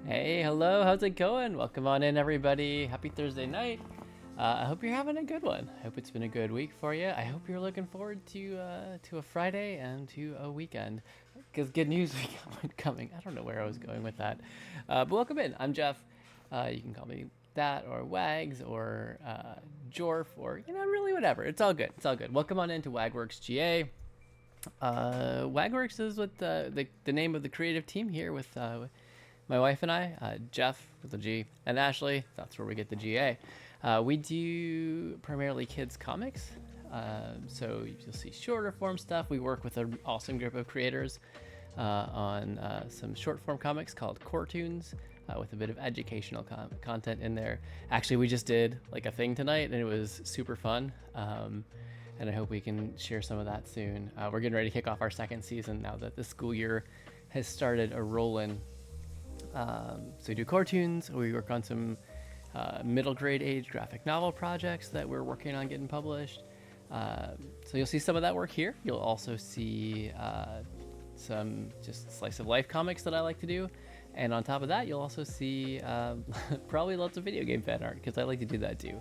Hey, hello, how's it going? Welcome on in, everybody. Happy Thursday night. I hope you're having a good one. I hope it's been a good week for you. I hope you're looking forward to a Friday and to a weekend. Because good news we got coming. I don't know where I was going with that. But welcome in. I'm Geoff. You can call me that or Wags or Geoff or, really whatever. It's all good. It's all good. Welcome on into WagWorksGA. WagWorks is what the name of the creative team here with my wife and I, Geoff with a G, and Ashley. That's where we get the GA. We do primarily kids comics, so you'll see shorter form stuff. We work with an awesome group of creators on some short form comics called Core Toons, with a bit of educational content in there. Actually, we just did like a thing tonight, and it was super fun. And I hope we can share some of that soon. We're getting ready to kick off our second season now that the school year has started a rolling. So we do Core Toons. We work on some middle grade age graphic novel projects that we're working on getting published. So you'll see some of that work here. You'll also see some just slice of life comics that I like to do. And on top of that, you'll also see probably lots of video game fan art, because I like to do that too.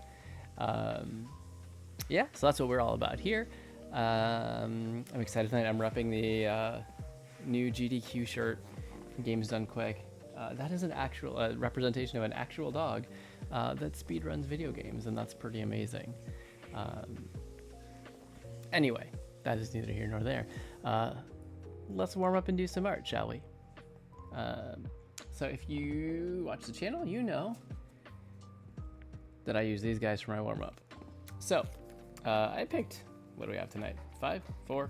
Yeah, so that's what we're all about here. I'm excited tonight. I'm repping the new GDQ shirt from Games Done Quick. That is an actual representation of an actual dog that speedruns video games, and that's pretty amazing. Anyway, that is neither here nor there. Let's warm up and do some art, shall we? So if you watch the channel, you know that I use these guys for my warm-up. So I picked, what do we have tonight? 5, 4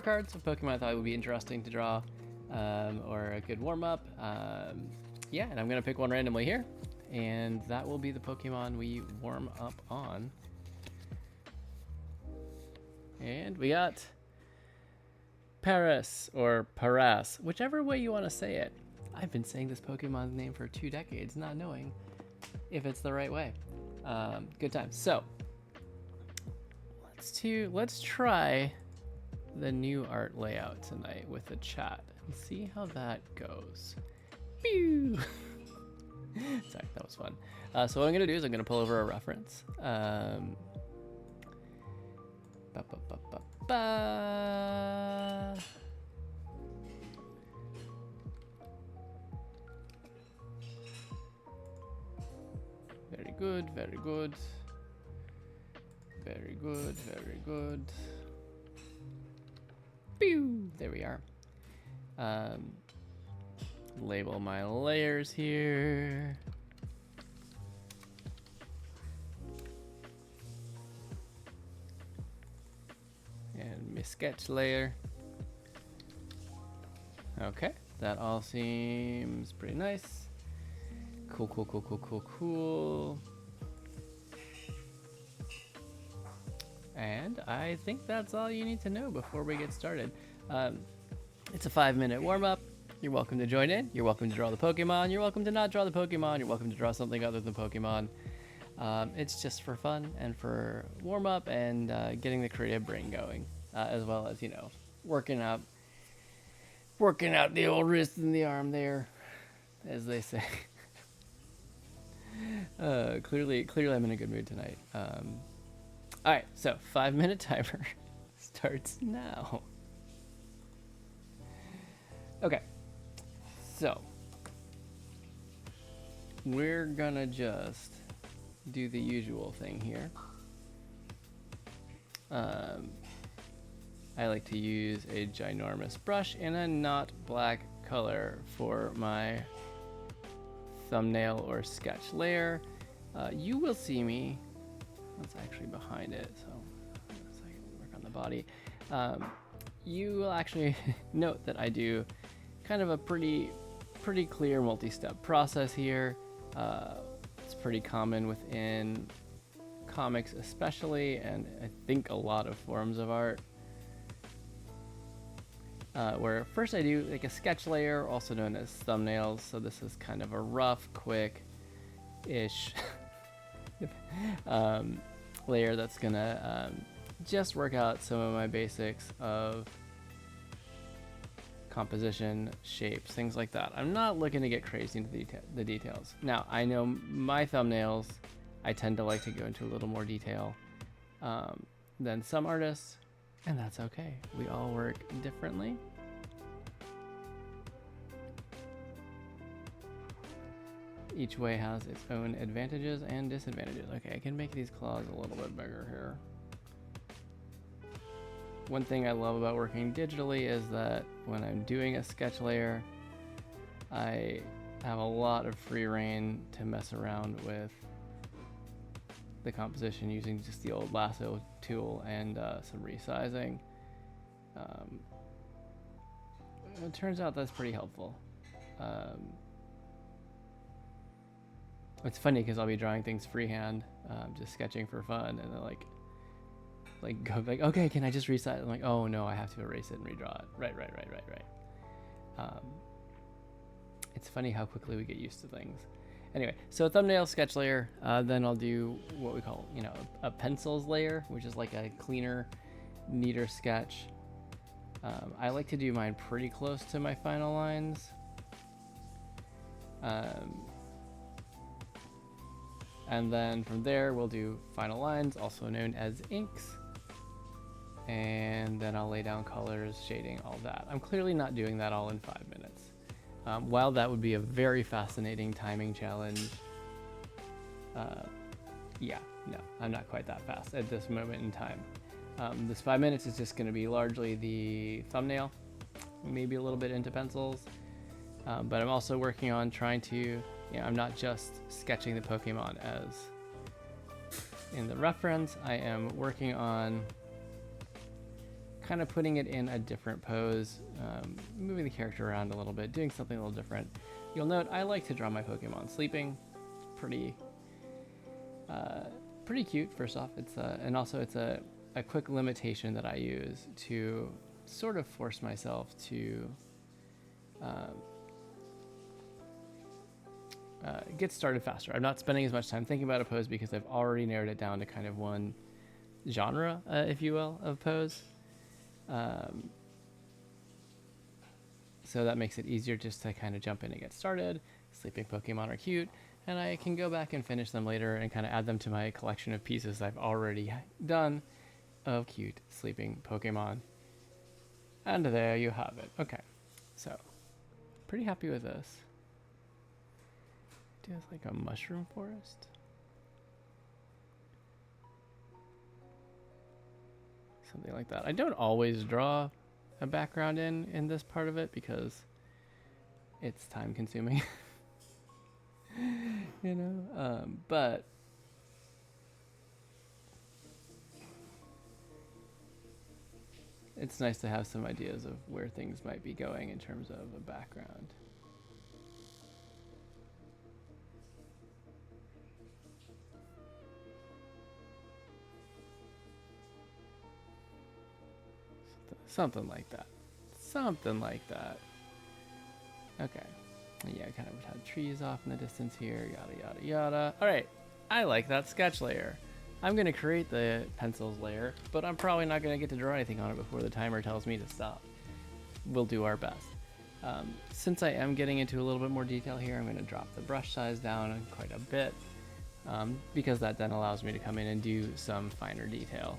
cards of Pokemon I thought would be interesting to draw, or a good warm-up. Yeah, and I'm gonna pick one randomly here, and that will be the Pokemon we warm up on. And we got Paras, or Paras, whichever way you want to say it. I've been saying this Pokemon's name for 2 decades, not knowing if it's the right way. Good times. So let's try the new art layout tonight with the chat and see how that goes. Pew! Sorry, that was fun. So what I'm gonna do is I'm gonna pull over a reference. Very good, very good. Very good, very good. Pew! There we are. Label my layers here. And my sketch layer. Okay, that all seems pretty nice. Cool, cool, cool, cool, cool, cool. And I think that's all you need to know before we get started. It's a 5-minute warm-up. You're welcome to join in. You're welcome to draw the Pokemon. You're welcome to not draw the Pokemon. You're welcome to draw something other than Pokemon. It's just for fun and for warm-up and getting the creative brain going, as well as, working out the old wrist and the arm there, as they say. Clearly I'm in a good mood tonight. All right, so 5-minute timer starts now. Okay, so we're gonna just do the usual thing here. I like to use a ginormous brush in a not black color for my thumbnail or sketch layer. You will see me. That's actually behind it, so I can work on the body. You will actually note that I do kind of a pretty clear multi-step process here. It's pretty common within comics especially, and I think a lot of forms of art. Where first I do like a sketch layer, also known as thumbnails. So this is kind of a rough, quick-ish layer that's gonna just work out some of my basics of composition, shapes, things like that. I'm not looking to get crazy into the details. Now, I know my thumbnails, I tend to like to go into a little more detail than some artists, and that's okay. We all work differently. Each way has its own advantages and disadvantages. Okay, I can make these claws a little bit bigger here. One thing I love about working digitally is that when I'm doing a sketch layer, I have a lot of free reign to mess around with the composition using just the old lasso tool and some resizing. It turns out that's pretty helpful. It's funny because I'll be drawing things freehand, just sketching for fun, and then okay, can I just resize? I'm like, oh no, I have to erase it and redraw it. Right. It's funny how quickly we get used to things. Anyway, so thumbnail sketch layer, then I'll do what we call, a pencils layer, which is like a cleaner, neater sketch. I like to do mine pretty close to my final lines. And then from there, we'll do final lines, also known as inks. And then I'll lay down colors, shading, all that. I'm clearly not doing that all in 5 minutes. While that would be a very fascinating timing challenge, yeah, no, I'm not quite that fast at this moment in time. This 5 minutes is just going to be largely the thumbnail, maybe a little bit into pencils, but I'm also working on trying to, I'm not just sketching the Pokemon as in the reference. I am working on kind of putting it in a different pose, moving the character around a little bit, doing something a little different. You'll note I like to draw my Pokemon sleeping. Pretty cute, first off. And also it's a quick limitation that I use to sort of force myself to get started faster. I'm not spending as much time thinking about a pose because I've already narrowed it down to kind of one genre, if you will, of pose. So that makes it easier just to kind of jump in and get started. Sleeping Pokemon are cute, and I can go back and finish them later and kind of add them to my collection of pieces I've already done of cute sleeping Pokemon. And there you have it. Okay, so pretty happy with this. Do it's like a mushroom forest. Something like that. I don't always draw a background in this part of it because it's time consuming. But it's nice to have some ideas of where things might be going in terms of a background. Something like that. Okay. Yeah, kind of had trees off in the distance here, yada, yada, yada. All right. I like that sketch layer. I'm going to create the pencils layer, but I'm probably not going to get to draw anything on it before the timer tells me to stop. We'll do our best. Since I am getting into a little bit more detail here, I'm going to drop the brush size down quite a bit, because that then allows me to come in and do some finer detail.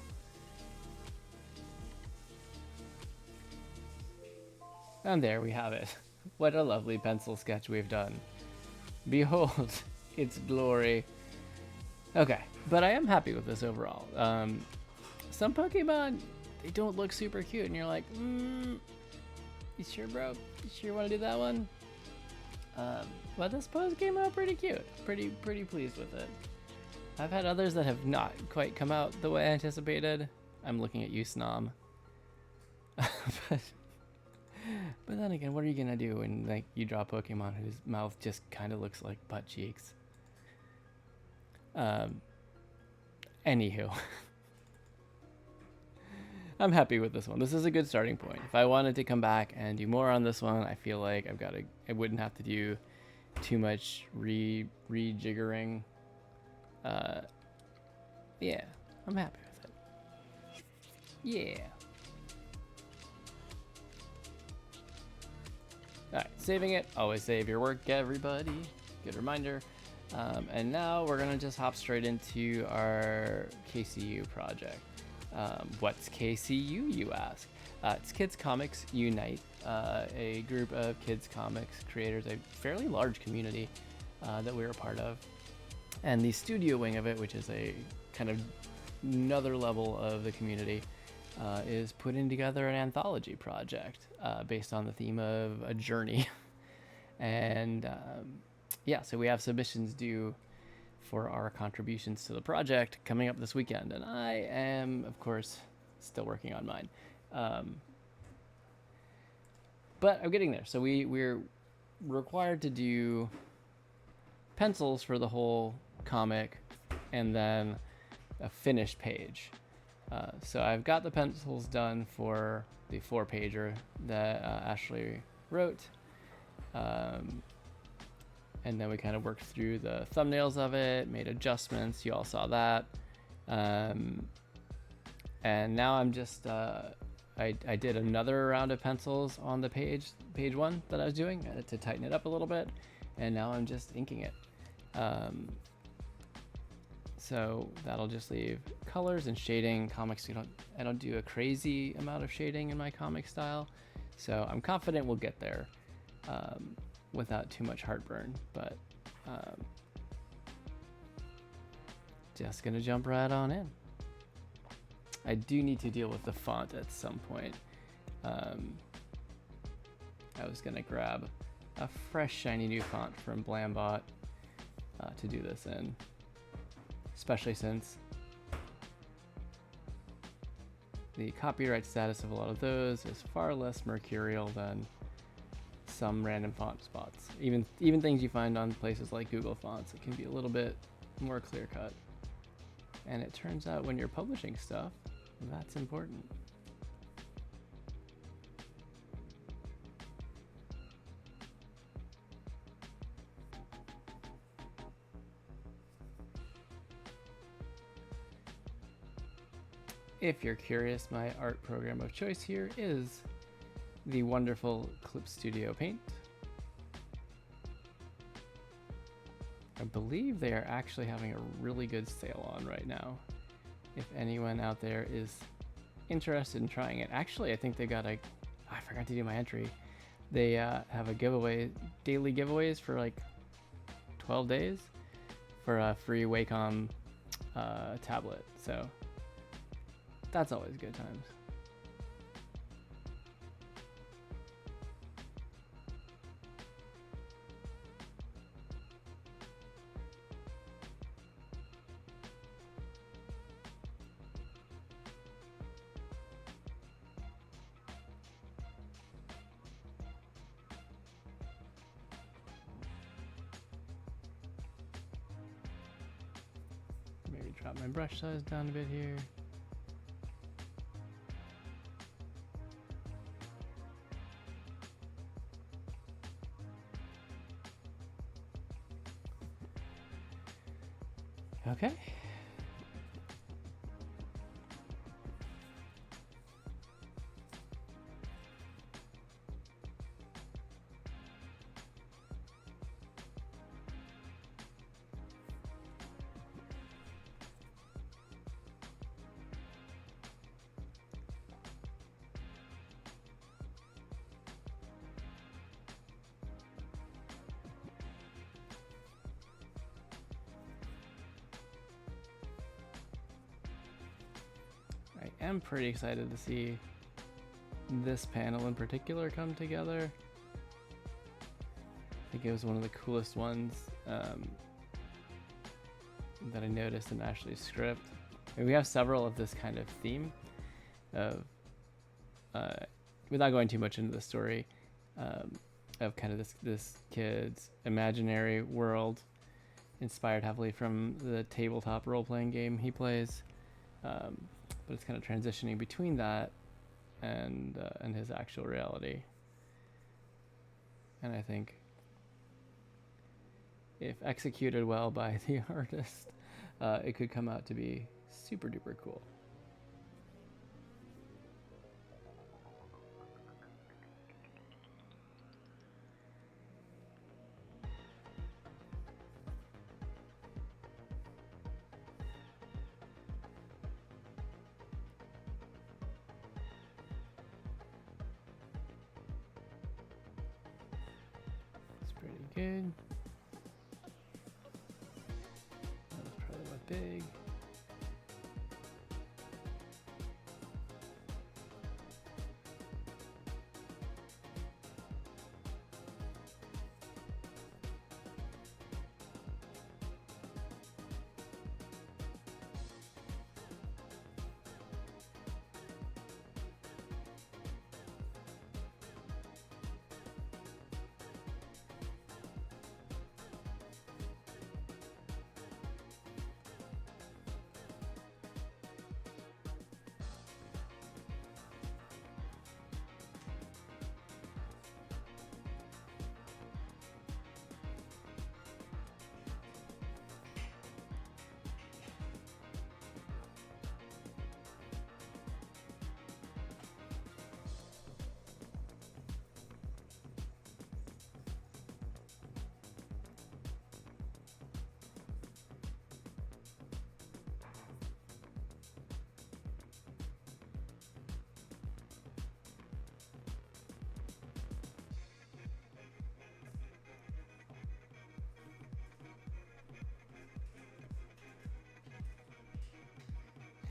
And there we have it. What a lovely pencil sketch we've done. Behold its glory. Okay, but I am happy with this overall. Some Pokemon, they don't look super cute, and you're like, you sure, bro? You sure want to do that one? But this pose came out pretty cute. Pretty pleased with it. I've had others that have not quite come out the way I anticipated. I'm looking at you, Snom. But then again, what are you gonna do when you draw a Pokemon whose mouth just kind of looks like butt cheeks? Anywho, I'm happy with this one. This is a good starting point. If I wanted to come back and do more on this one, I feel like I wouldn't have to do too much rejiggering. Yeah, I'm happy with it. Yeah. All right, saving it. Always save your work, everybody. Good reminder. And now we're gonna just hop straight into our KCU project. What's KCU, you ask? It's Kids Comics Unite, a group of kids comics creators, a fairly large community that we're a part of. And the studio wing of it, which is a kind of another level of the community, is putting together an anthology project based on the theme of a journey. And yeah, so we have submissions due for our contributions to the project coming up this weekend. And I am, of course, still working on mine. But I'm getting there. So we're required to do pencils for the whole comic and then a finished page. So I've got the pencils done for the 4-pager that Ashley wrote. And then we kind of worked through the thumbnails of it, made adjustments. You all saw that. And now I'm just, I did another round of pencils on the page 1 that I was doing to tighten it up a little bit. And now I'm just inking it. So that'll just leave colors and shading. Comics, I don't do a crazy amount of shading in my comic style. So I'm confident we'll get there without too much heartburn. But just gonna jump right on in. I do need to deal with the font at some point. I was gonna grab a fresh shiny new font from Blambot to do this in, especially since the copyright status of a lot of those is far less mercurial than some random font spots. Even things you find on places like Google Fonts, it can be a little bit more clear cut. And it turns out when you're publishing stuff, that's important. If you're curious, my art program of choice here is the wonderful Clip Studio Paint. I believe they are actually having a really good sale on right now. If anyone out there is interested in trying it. Actually, I think they got I forgot to do my entry. They have a giveaway, daily giveaways for like 12 days for a free Wacom tablet. So that's always good times. Maybe drop my brush size down a bit here. Okay. I am pretty excited to see this panel in particular come together. I think it was one of the coolest ones that I noticed in Ashley's script. And we have several of this kind of theme of, without going too much into the story, of kind of this kid's imaginary world inspired heavily from the tabletop role-playing game he plays. But it's kind of transitioning between that and his actual reality. And I think if executed well by the artist, it could come out to be super duper cool. good. That's probably what big.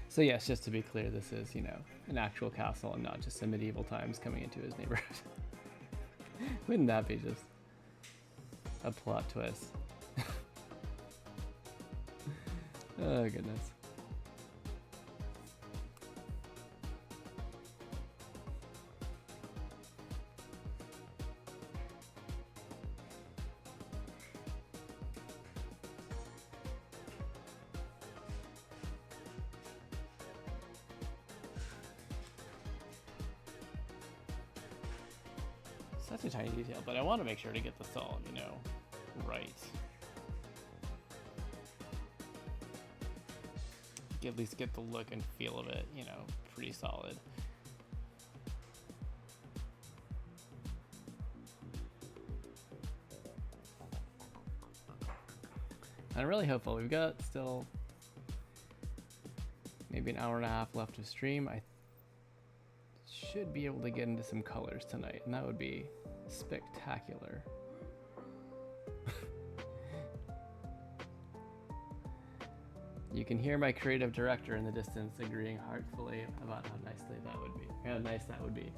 So yes, just to be clear, this is, you know, an actual castle and not just some medieval times coming into his neighborhood. Wouldn't that be just a plot twist? Oh, goodness. Such a tiny detail, but I want to make sure to get this all, you know, right. At least get the look and feel of it, you know, pretty solid. I'm really hopeful. We've got still maybe an hour and a half left of stream. I should be able to get into some colors tonight, and that would be spectacular. You can hear my creative director in the distance agreeing heartfully about how nicely that would be. How nice that would be.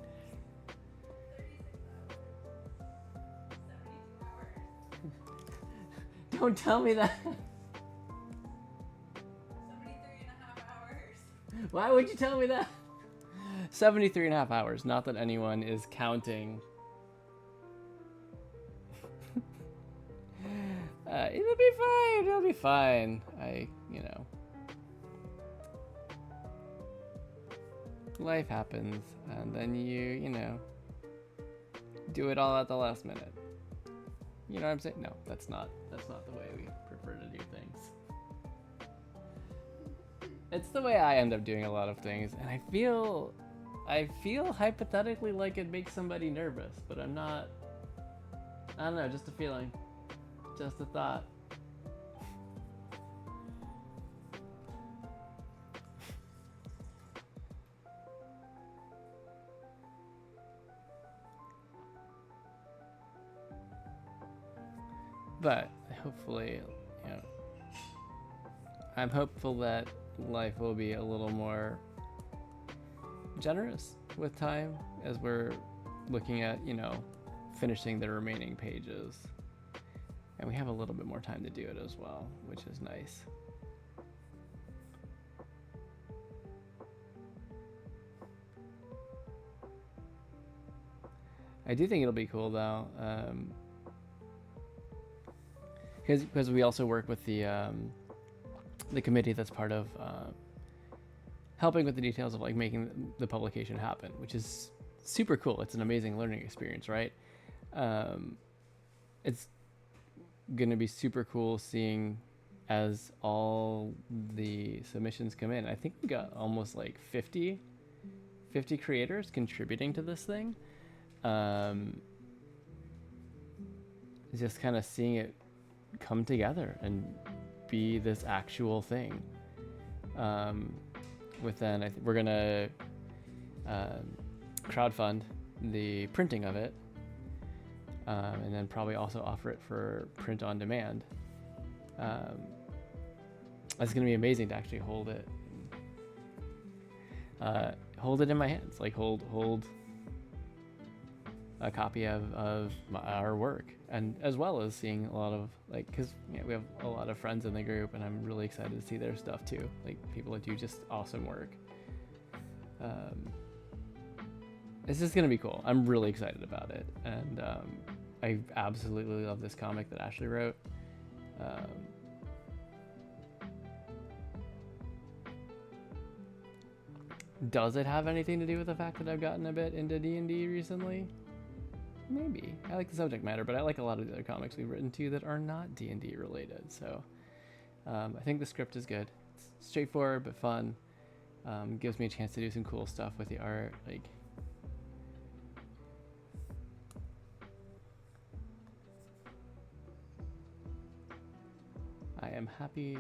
Don't tell me that. 73.5 hours. Why would you tell me that? 73.5 hours. Not that anyone is counting. It'll be fine. It'll be fine. You know. Life happens, and then you know, do it all at the last minute. You know what I'm saying? No, that's not the way we prefer to do things. It's the way I end up doing a lot of things, and I feel hypothetically like it makes somebody nervous, but I'm not. I don't know, just a feeling. Just a thought. But hopefully, you know, I'm hopeful that life will be a little more generous with time as we're looking at, you know, finishing the remaining pages. And we have a little bit more time to do it as well, which is nice. I do think it'll be cool though, because we also work with the committee that's part of helping with the details of like making the publication happen, which is super cool. It's an amazing learning experience, right? It's gonna be super cool seeing as all the submissions come in. I think we got almost like 50 creators contributing to this thing. Just kind of seeing it come together and be this actual thing. Then I think we're gonna crowdfund the printing of it, and then probably also offer it for print on demand. It's gonna be amazing to actually hold it in my hands, like hold a copy of our work, and as well as seeing a lot of, like, because we have a lot of friends in the group, and I'm really excited to see their stuff too, like people that do just awesome work. This is gonna be cool. I'm really excited about it, and I absolutely love this comic that Ashley wrote. Does it have anything to do with the fact that I've gotten a bit into D&D recently? Maybe. I like the subject matter, but I like a lot of the other comics we've written too that are not D&D related. So I think the script is good. It's straightforward but fun. Gives me a chance to do some cool stuff with the art. Like, I am happy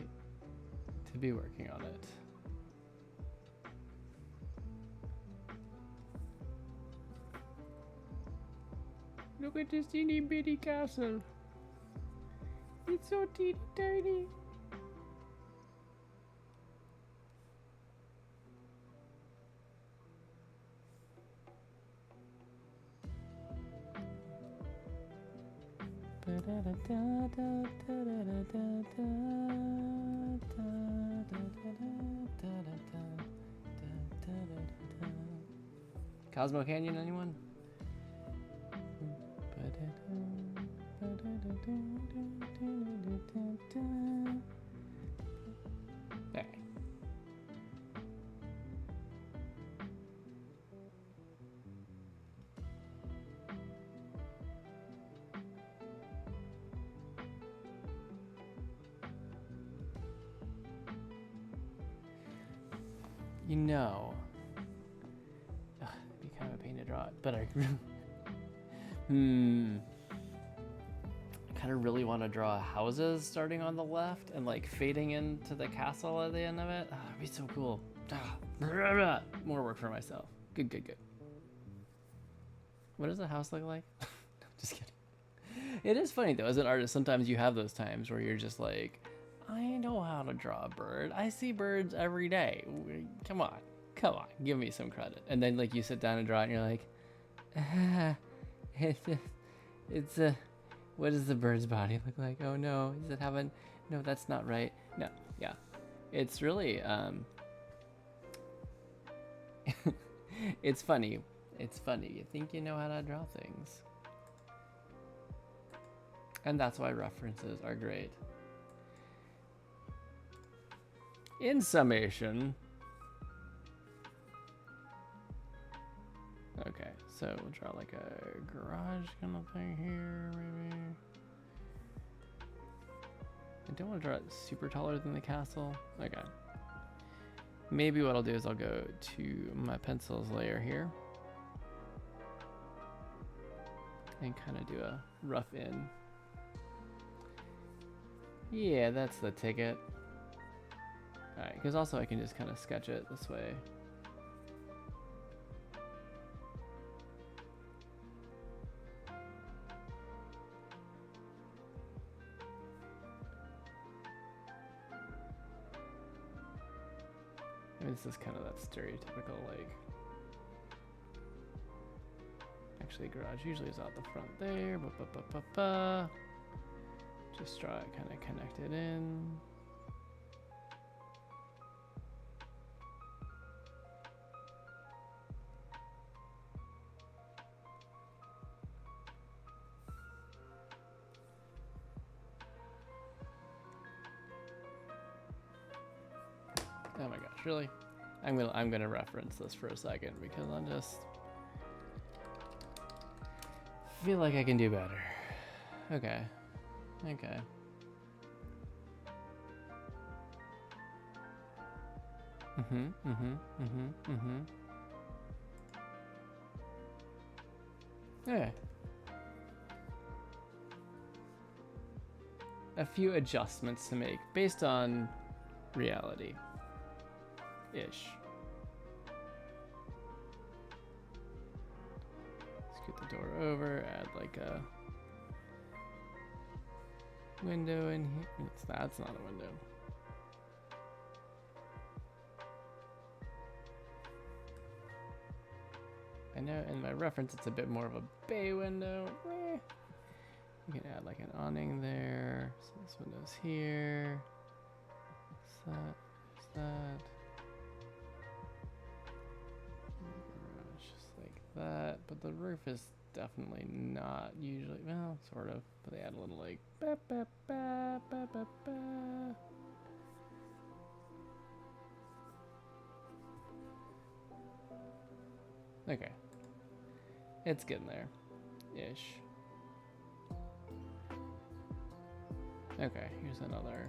to be working on it. Look at this teeny bitty castle. It's so teeny tiny. Cosmo Canyon, anyone? There. You know, it'd be kind of a pain to draw it, but I kind of really want to draw houses starting on the left and like fading into the castle at the end of it. That'd be so cool. More work for myself. Good. What does a house look like? Just kidding. It is funny though, as an artist, sometimes you have those times where you're just like, I know how to draw a bird. I see birds every day. Come on, give me some credit. And then like you sit down and draw it and you're like, it's a, what does the bird's body look like? Oh no, does it have no, that's not right. No, yeah. It's really, it's funny. You think you know how to draw things. And that's why references are great. In summation, okay, so we'll draw like a garage kind of thing here, maybe. I don't want to draw it super taller than the castle. Okay. Maybe what I'll do is I'll go to my pencils layer here and kind of do a rough in. Yeah, that's the ticket. Alright, because also I can just kind of sketch it this way. I mean, this is kind of that stereotypical, like, actually garage usually is out the front there. Just try it kind of connect it in. Oh my gosh, really? I'm gonna reference this for a second because I'm just feel like I can do better. Okay. Okay. A few adjustments to make based on reality. Ish. Scoot the door over, add like a window in here. That's not a window. I know in my reference it's a bit more of a bay window. You can add like an awning there. So this window's here. Is that? Garage just like that. But the roof is definitely not usually, well, sort of. But they add a little like ba ba ba ba ba ba. Okay. It's getting there. Ish. Okay, here's another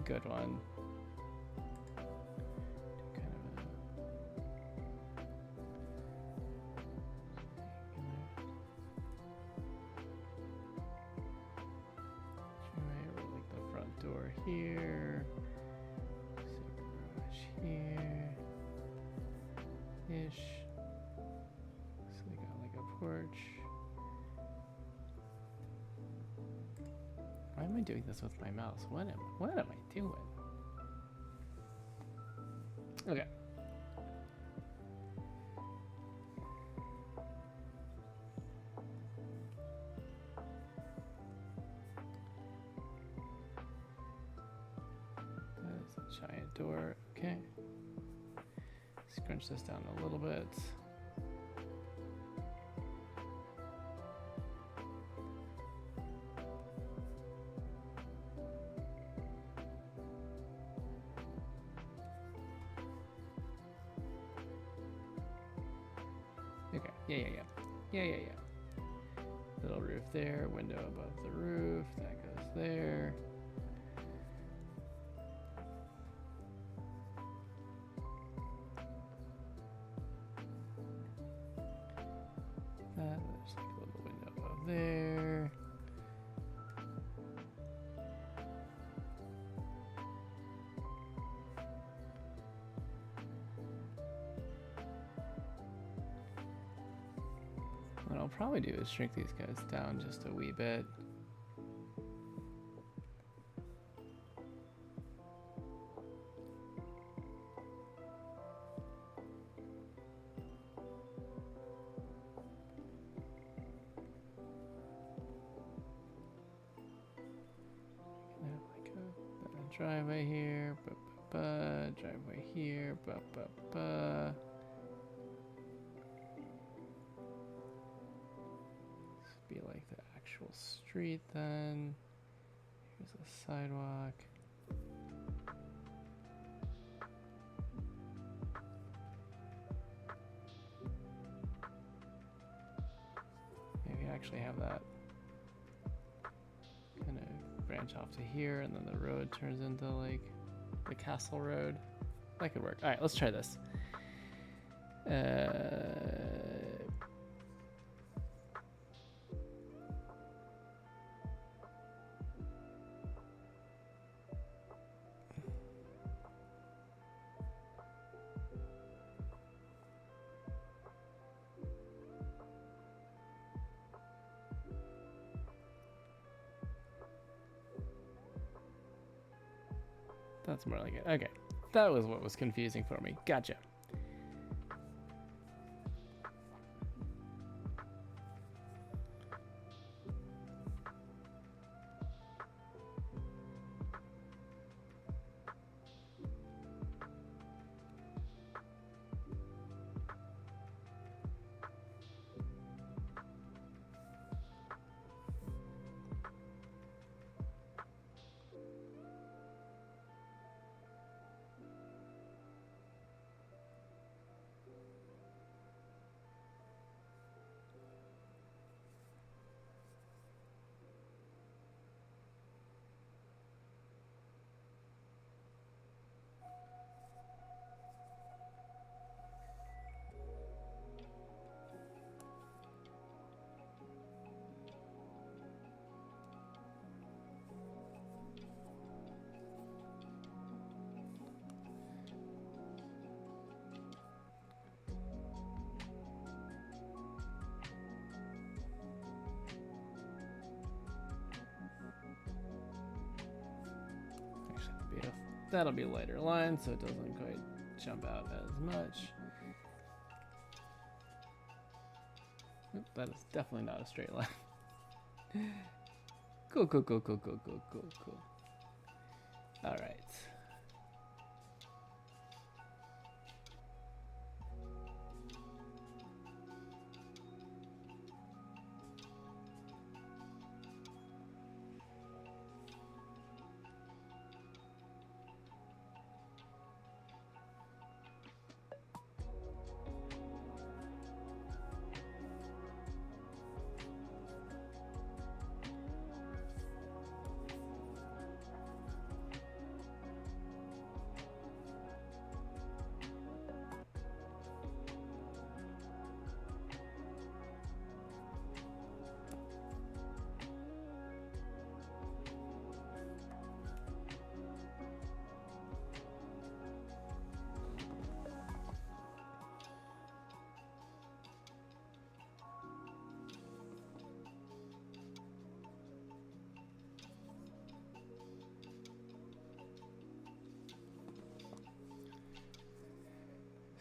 good one. Kind of like the front door here. Garage here. Ish. So we got like a porch. Why am I doing this with my mouse? What am I doing? Okay. That's a giant door. Okay. Scrunch this down a little bit. Okay, yeah. Little roof there, window above the roof, that goes there. There's like a little window above there. What I'll probably do is shrink these guys down just a wee bit. Driveway here, driveway here, This would be like the actual street then. Here's a sidewalk. Maybe actually have that kind of branch off to here, and then the road turns into like the castle road. That could work. All right, let's try this. That's more like it. Okay. That was what was confusing for me. Gotcha. that'll be a lighter line, so it doesn't quite jump out as much. Oop, that is definitely not a straight line. Cool. All right.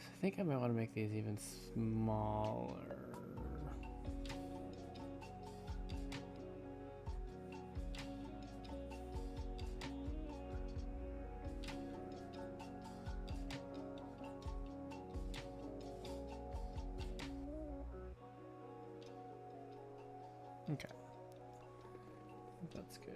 I think I might want to make these even smaller. Okay. That's good.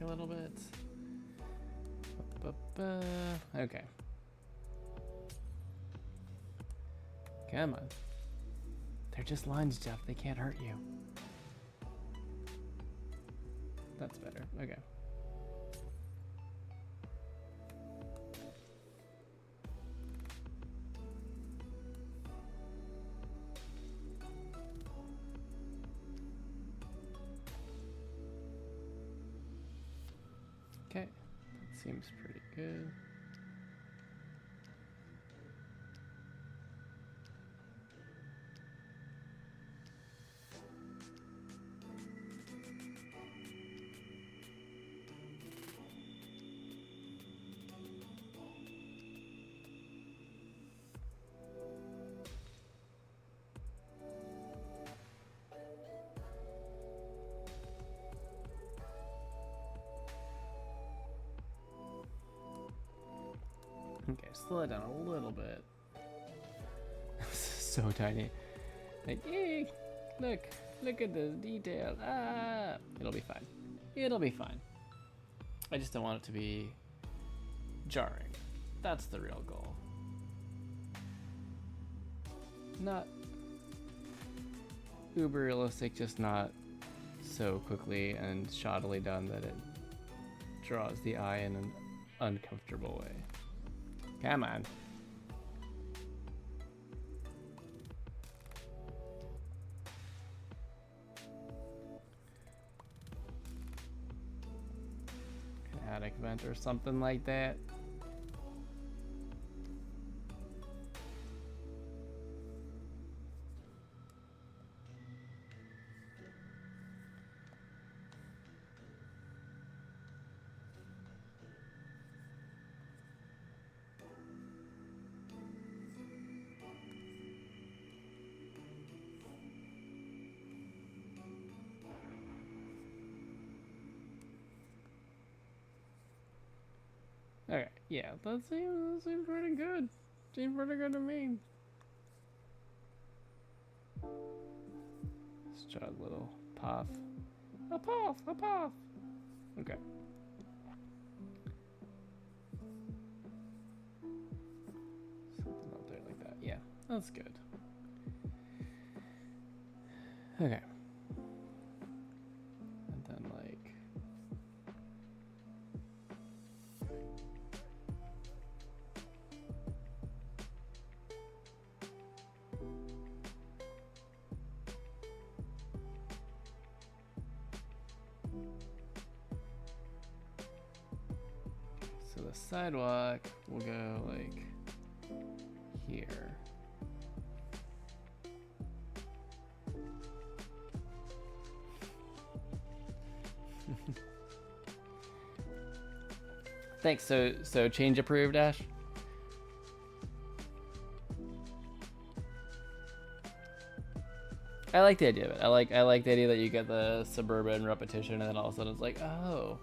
A little bit. Okay. Come on. They're just lines, Geoff. They can't hurt you. That's better. Okay. Okay, that seems pretty good. Okay, slow it down a little bit. So tiny. Like, yay! Look at this detail. Ah! It'll be fine. It'll be fine. I just don't want it to be jarring. That's the real goal. Not uber realistic, just not so quickly and shoddily done that it draws the eye in an uncomfortable way. Come on. An attic vent or something like that. Okay, yeah, that seems pretty good. Seems pretty good to me. Let's try a little puff. A puff, a puff. Okay. Something out there like that. Yeah, that's good. Okay. And then like so the sidewalk will go like here. Thanks. So change approved, Ash. I like the idea of it. I like the idea that you get the suburban repetition, and then all of a sudden it's like, oh,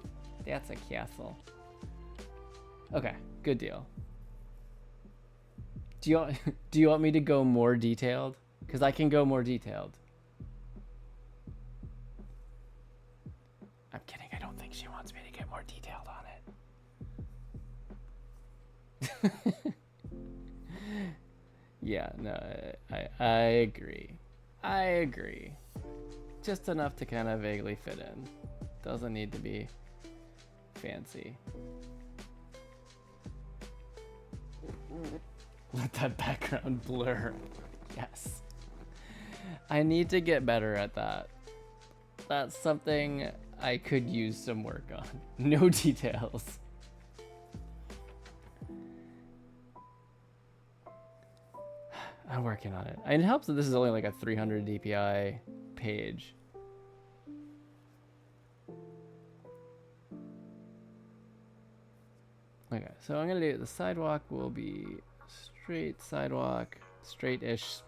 that's a castle. Okay, good deal. Do you want me to go more detailed? Because I can go more detailed. I'm kidding. I don't think she wants me to get more detailed on it. Yeah, no, I agree. I agree. Just enough to kind of vaguely fit in. Doesn't need to be fancy. Let that background blur. Yes. I need to get better at that. That's something I could use some work on. No details. I'm working on it. And it helps that this is only like a 300 DPI page. Okay, so I'm gonna do the sidewalk will be straight sidewalk, straight-ish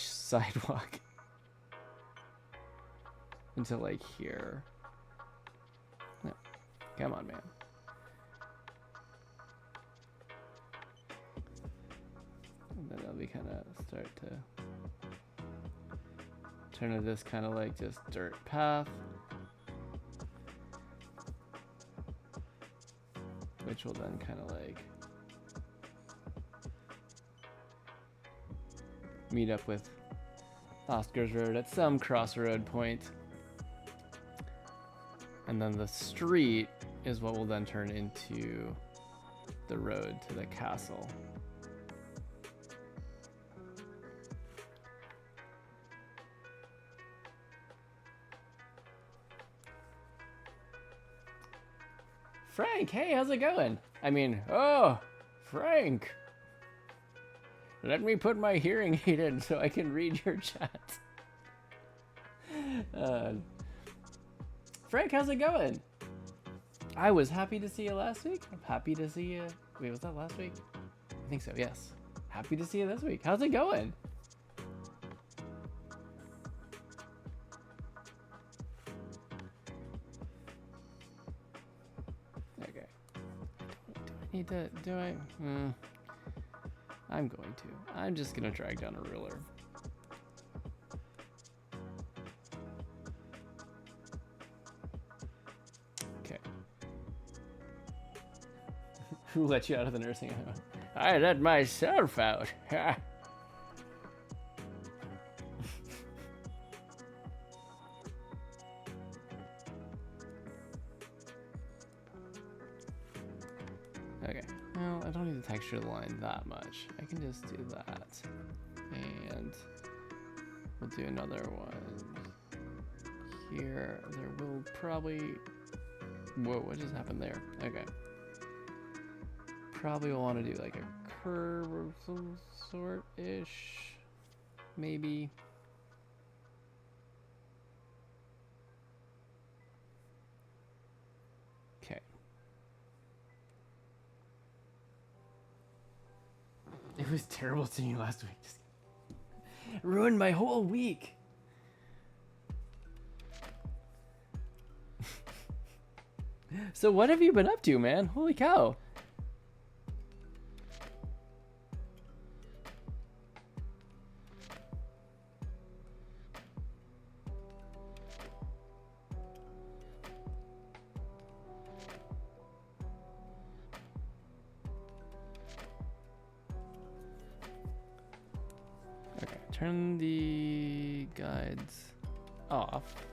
sidewalk until like here. No, come on, man. And then it'll be kind of start to turn to this kind of like just dirt path, which will then kind of like meet up with Oscar's Road at some crossroad point. And then the street is what will then turn into the road to the castle. Frank, hey, how's it going? I mean, oh, Frank. Let me put my hearing aid in so I can read your chat. Frank, how's it going? I was happy to see you last week. I'm happy to see you. Wait, was that last week? I think so, yes. Happy to see you this week. How's it going? Okay. I'm going to. I'm just gonna drag down a ruler. Okay. Who let you out of the nursing home? I let myself out. Okay, well, I don't need to texture the line that much. I can just do that. And we'll do another one here. There will probably... Whoa, what just happened there? Okay. Probably will want to do like a curve of some sort-ish. Maybe. Okay. It was terrible seeing you last week. Just ruined my whole week. So what have you been up to, man? Holy cow. Turn the guides off.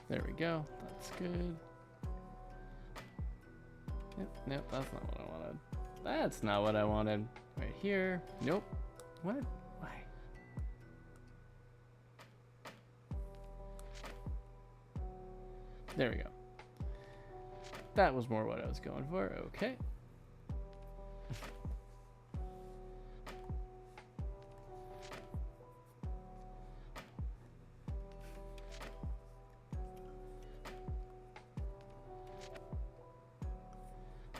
There we go. That's good. Yep, nope, that's not what I wanted. That's not what I wanted. Right here. Nope. What? Why? There we go. That was more what I was going for. Okay.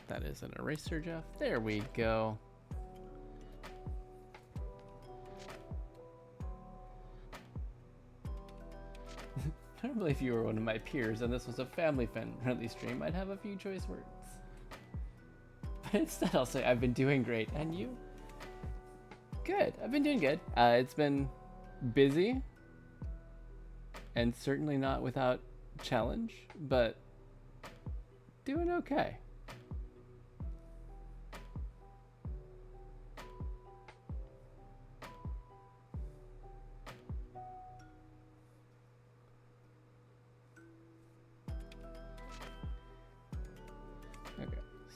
That is an eraser, Geoff. There we go. Normally, if you were one of my peers and this was a family-friendly stream, I'd have a few choice words. But instead, I'll say I've been doing great. And you? Good. I've been doing good. It's been busy and certainly not without challenge, but doing okay.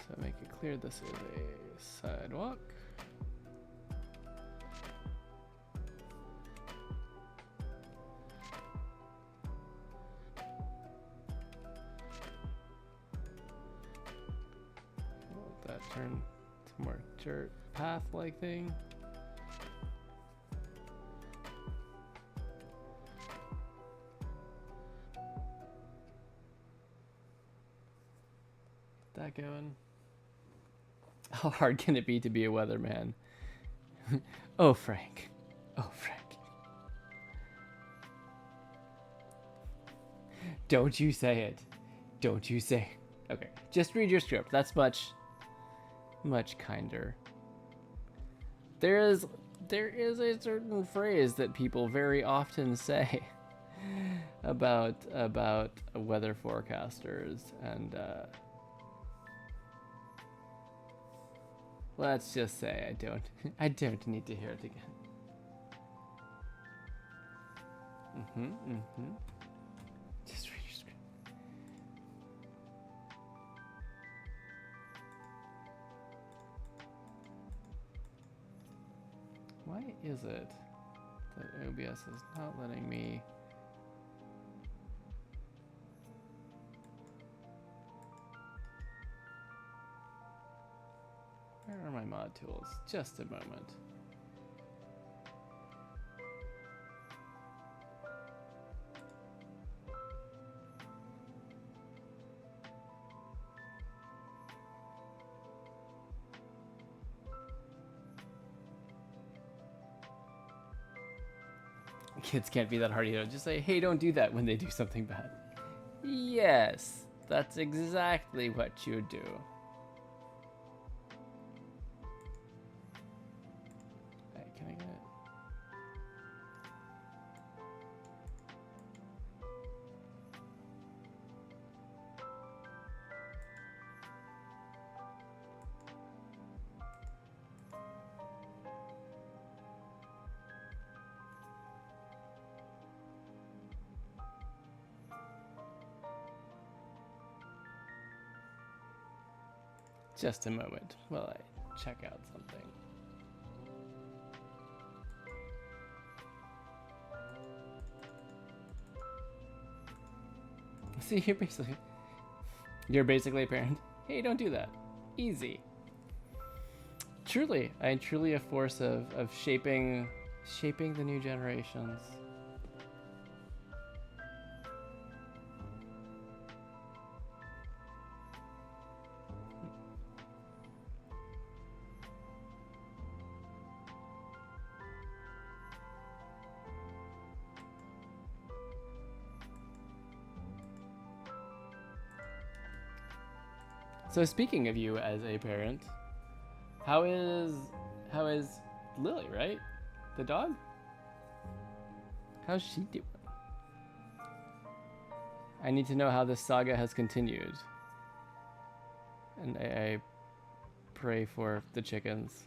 So make it clear this is a sidewalk. Let that turn to more dirt path-like thing. Get that going. How hard can it be to be a weatherman? Oh, Frank. Oh, Frank. Don't you say it. Don't you say it. Okay, just read your script. That's much kinder. There is a certain phrase that people very often say about weather forecasters, and let's just say I don't need to hear it again. Just read your script. Why is it that OBS is not letting me? Where are my mod tools? Just a moment. Kids can't be that hard either. Just say, hey, don't do that when they do something bad. Yes, that's exactly what you do. Hey, can I get it? Just a moment while I check out something. See, you're basically a parent. Hey, don't do that. Easy. Truly, I'm truly a force of shaping the new generations. So speaking of you as a parent, how is Lily, right? The dog? How's she doing? I need to know how this saga has continued. And I pray for the chickens.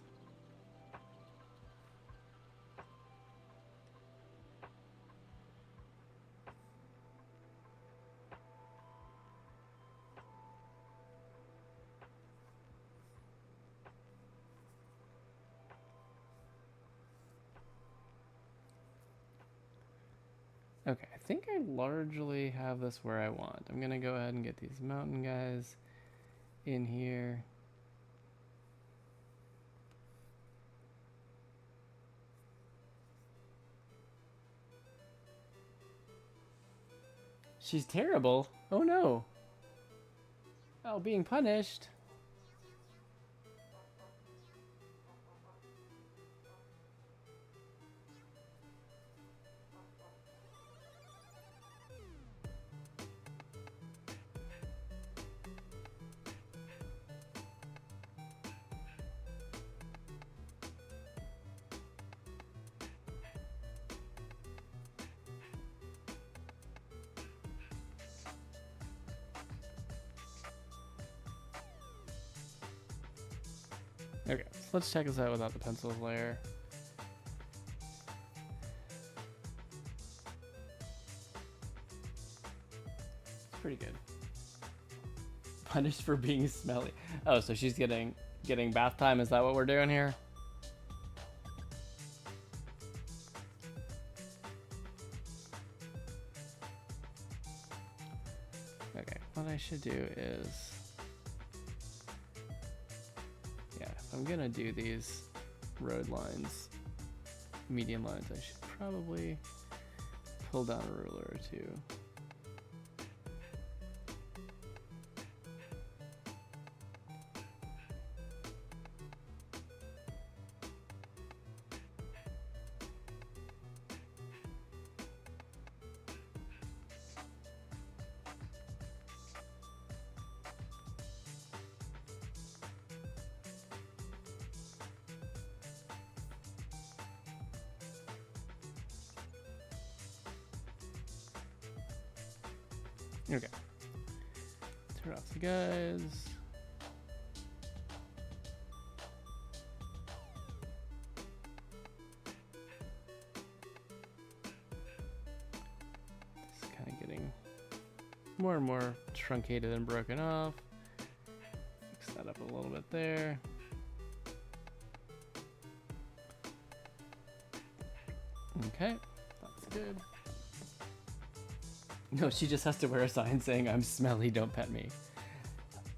Okay, I think I largely have this where I want. I'm gonna go ahead and get these mountain guys in here. She's terrible. Oh no. Oh, being punished. Okay, so let's check this out without the pencil layer. It's pretty good. Punished for being smelly. Oh, so she's getting bath time. Is that what we're doing here? Okay, what I should do is, yeah, if I'm gonna do these road lines, median lines, I should probably pull down a ruler or two. Okay. Turn off the guys. It's kind of getting more and more truncated and broken off. Mix that up a little bit there. Okay, that's good. No, she just has to wear a sign saying, "I'm smelly, don't pet me."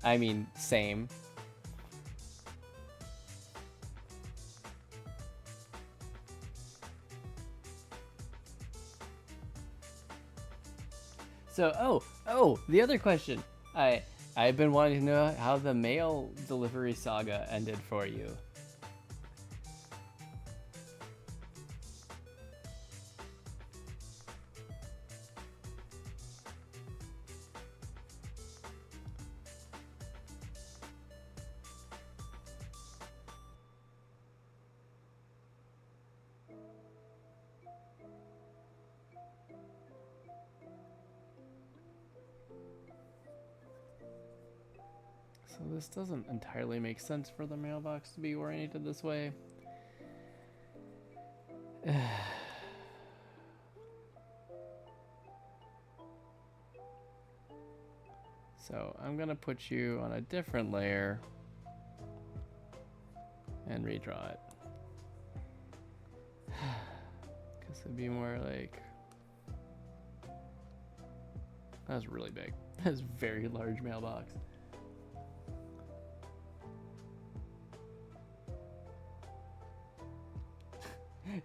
I mean, same. So, the other question. I've been wanting to know how the mail delivery saga ended for you. So this doesn't entirely make sense for the mailbox to be oriented this way. So I'm gonna put you on a different layer and redraw it. Because it'd be more like, that's really big. That's a very large mailbox.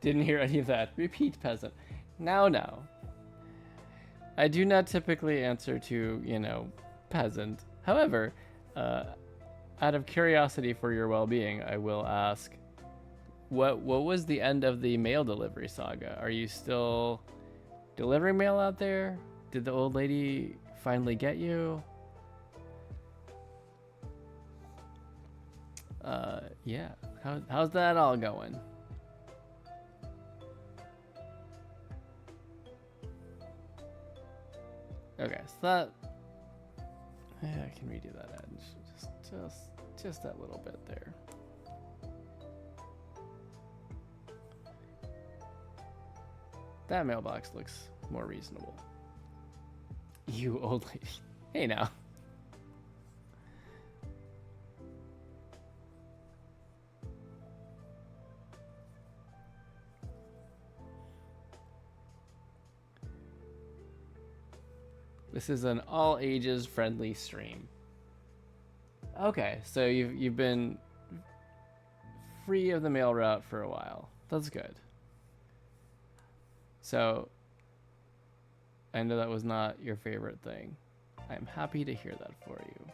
Didn't hear any of that. Repeat, peasant. Now. I do not typically answer to, peasant. However, out of curiosity for your well-being, I will ask, what was the end of the mail delivery saga? Are you still delivering mail out there? Did the old lady finally get you? Yeah. How's that all going? Okay, so that, yeah, I can redo that edge, just that little bit there. That mailbox looks more reasonable. You old lady. Hey now. This is an all ages friendly stream. Okay, so you've been free of the mail route for a while. That's good. So I know that was not your favorite thing. I'm happy to hear that for you.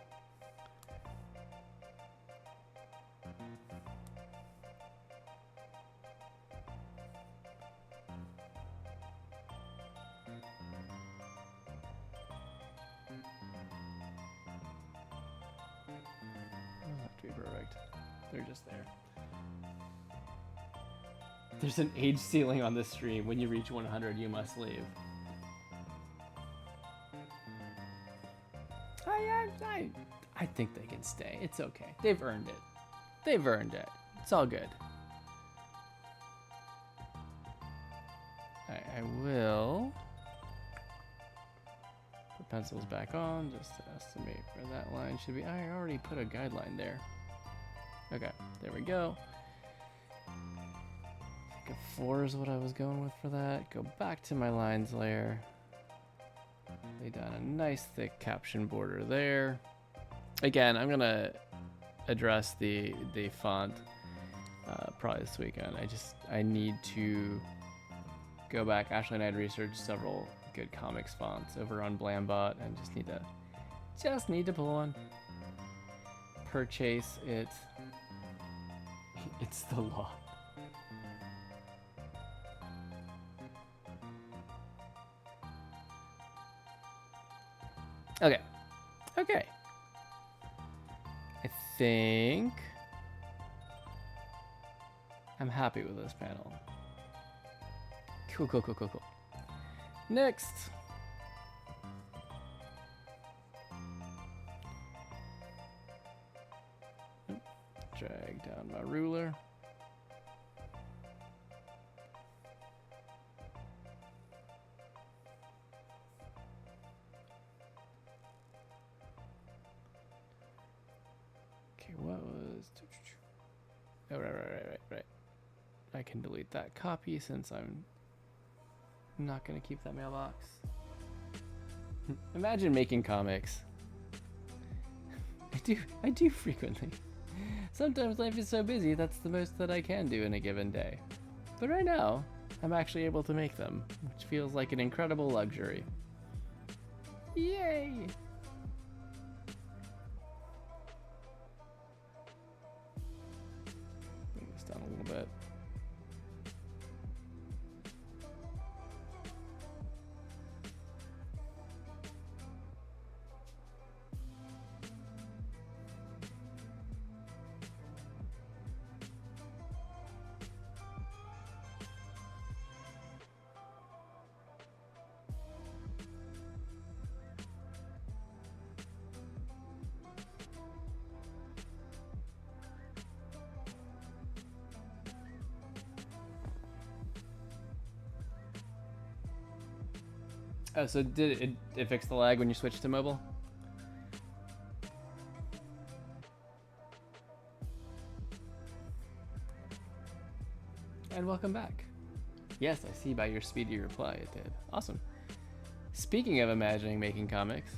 Perfect. They're just there. There's an age ceiling on this stream. When you reach 100, you must leave. I think they can stay. It's okay. They've earned it. They've earned it. It's all good. I will put pencils back on just to estimate where that line should be. I already put a guideline there. Okay, there we go. I think a 4 is what I was going with for that. Go back to my lines layer. Lay down a nice thick caption border there. Again, I'm gonna address the font probably this weekend. I need to go back. Ashley and I had researched several good comics fonts over on Blambot and just need to pull one. Purchase it. It's the law. Okay. Okay. I think I'm happy with this panel. Cool. Next. Drag down my ruler. Okay, what was... Oh, right. I can delete that copy since I'm not going to keep that mailbox. Imagine making comics. I do frequently. Sometimes life is so busy, that's the most that I can do in a given day. But right now, I'm actually able to make them, which feels like an incredible luxury. Yay! Bring this down a little bit. Oh, so did it fix the lag when you switched to mobile? And welcome back. Yes, I see by your speedy reply it did. Awesome. Speaking of imagining making comics,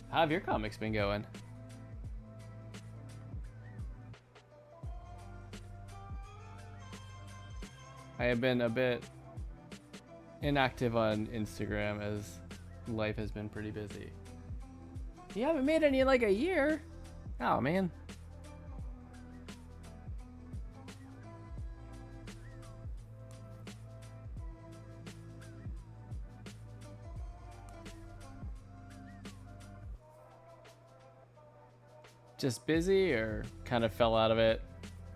how have your comics been going? I have been a bit inactive on Instagram as life has been pretty busy. You haven't made any in like a year? Oh man. Just busy or kind of fell out of it?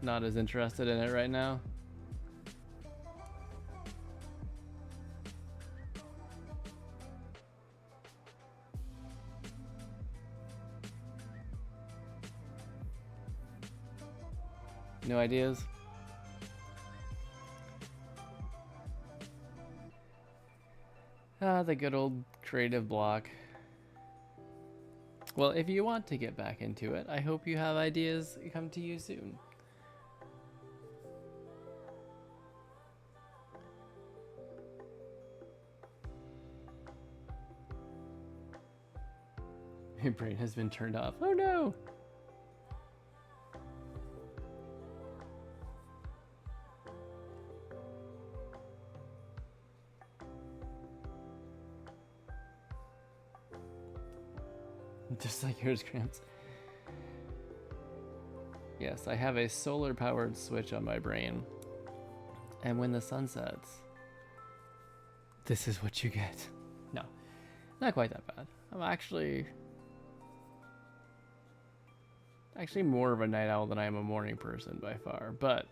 Not as interested in it right now? No ideas? Ah, the good old creative block. Well, if you want to get back into it, I hope you have ideas come to you soon. My brain has been turned off. Oh no! Just like yours, Gramps. Yes, I have a solar-powered switch on my brain. And when the sun sets, this is what you get. No, not quite that bad. I'm actually more of a night owl than I am a morning person by far, but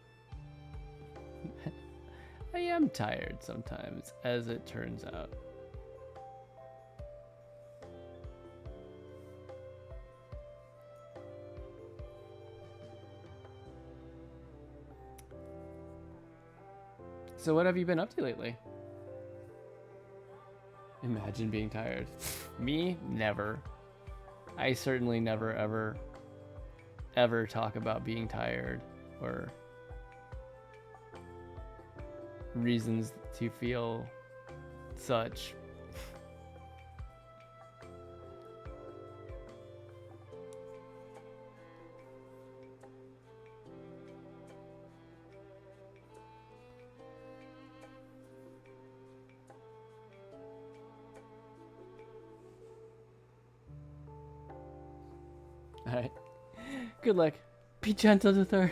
I am tired sometimes, as it turns out. So what have you been up to lately? Imagine being tired. Me? Never. I certainly never, ever talk about being tired or reasons to feel such. Alright. Good luck. Be gentle with her.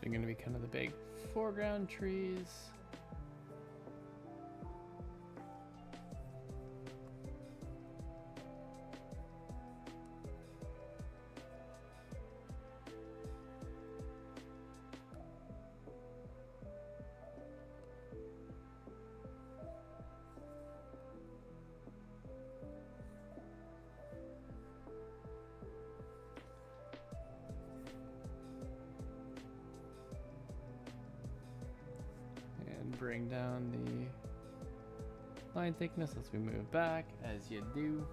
They're going to be kind of the big foreground trees. Bring down the line thickness as we move back, as you do.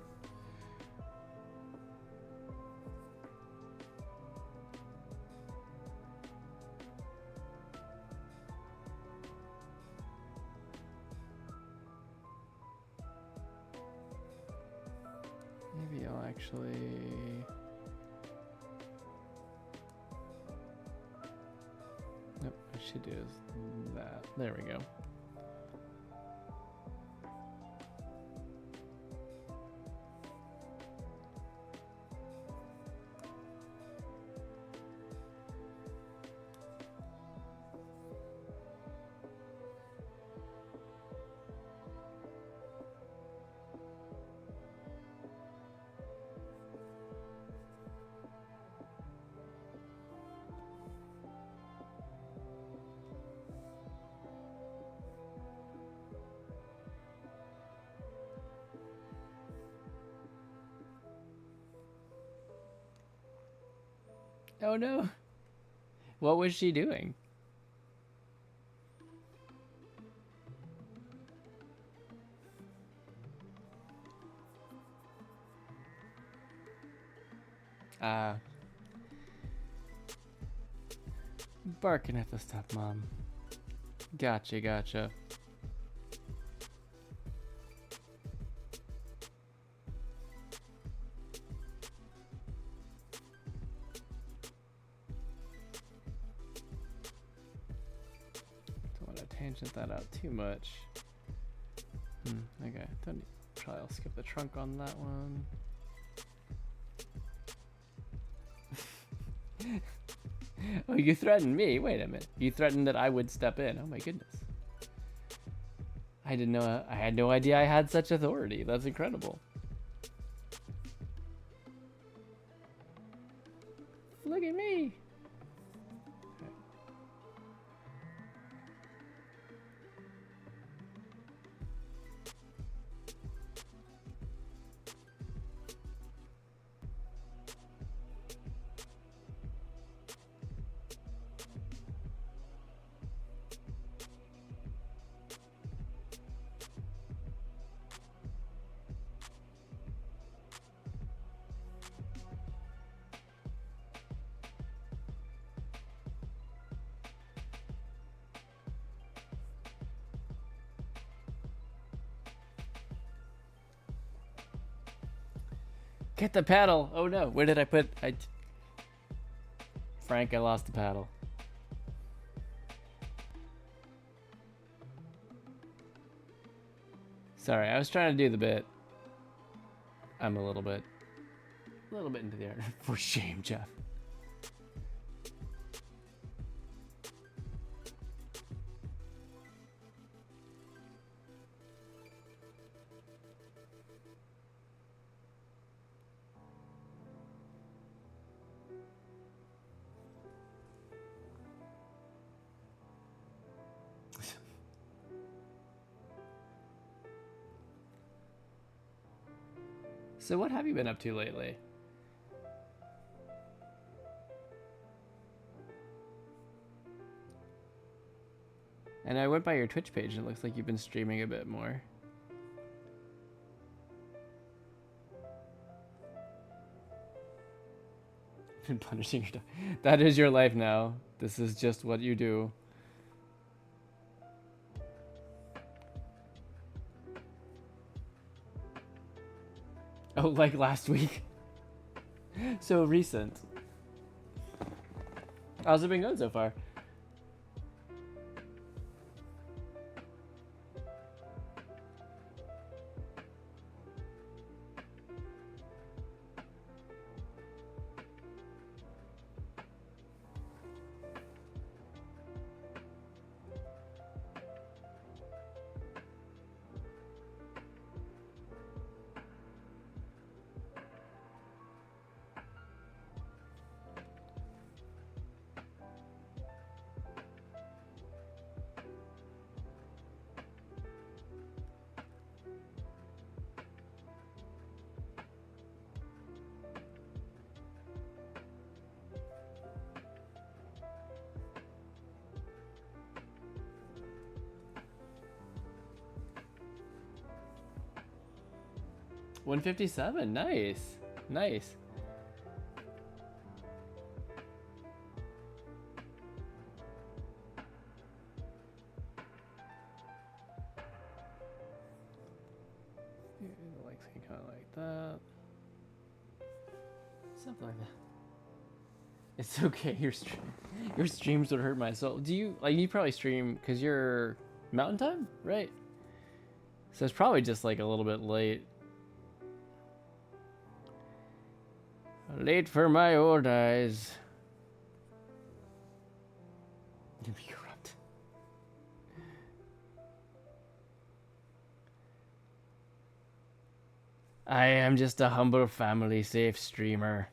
Maybe I'll actually... Nope, what I should do is that. There we go. Oh no. What was she doing? Barking at the stepmom. Gotcha. tangent that out too much. Okay, don't need, probably I'll skip the trunk on that one. Oh, you threatened me. Wait a minute. You threatened that I would step in. Oh my goodness. I didn't know. I had no idea I had such authority. That's incredible. Look at me. Get the paddle. Oh no, where did I put Frank, I lost the paddle. Sorry, I was trying to do the bit. I'm a little bit into the art. For shame, Geoff. So what have you been up to lately? And I went by your Twitch page and it looks like you've been streaming a bit more. Been punishing your dog. That is your life now. This is just what you do. Oh, like last week? So recent. How's it been going so far? $157, nice, nice. The legs can kind of like that, something like that. It's okay. Your streams would hurt my soul. Do you like? You probably stream because you're Mountain Time, right? So it's probably just like a little bit late. Late for my old eyes. To be corrupt. I am just a humble family safe streamer.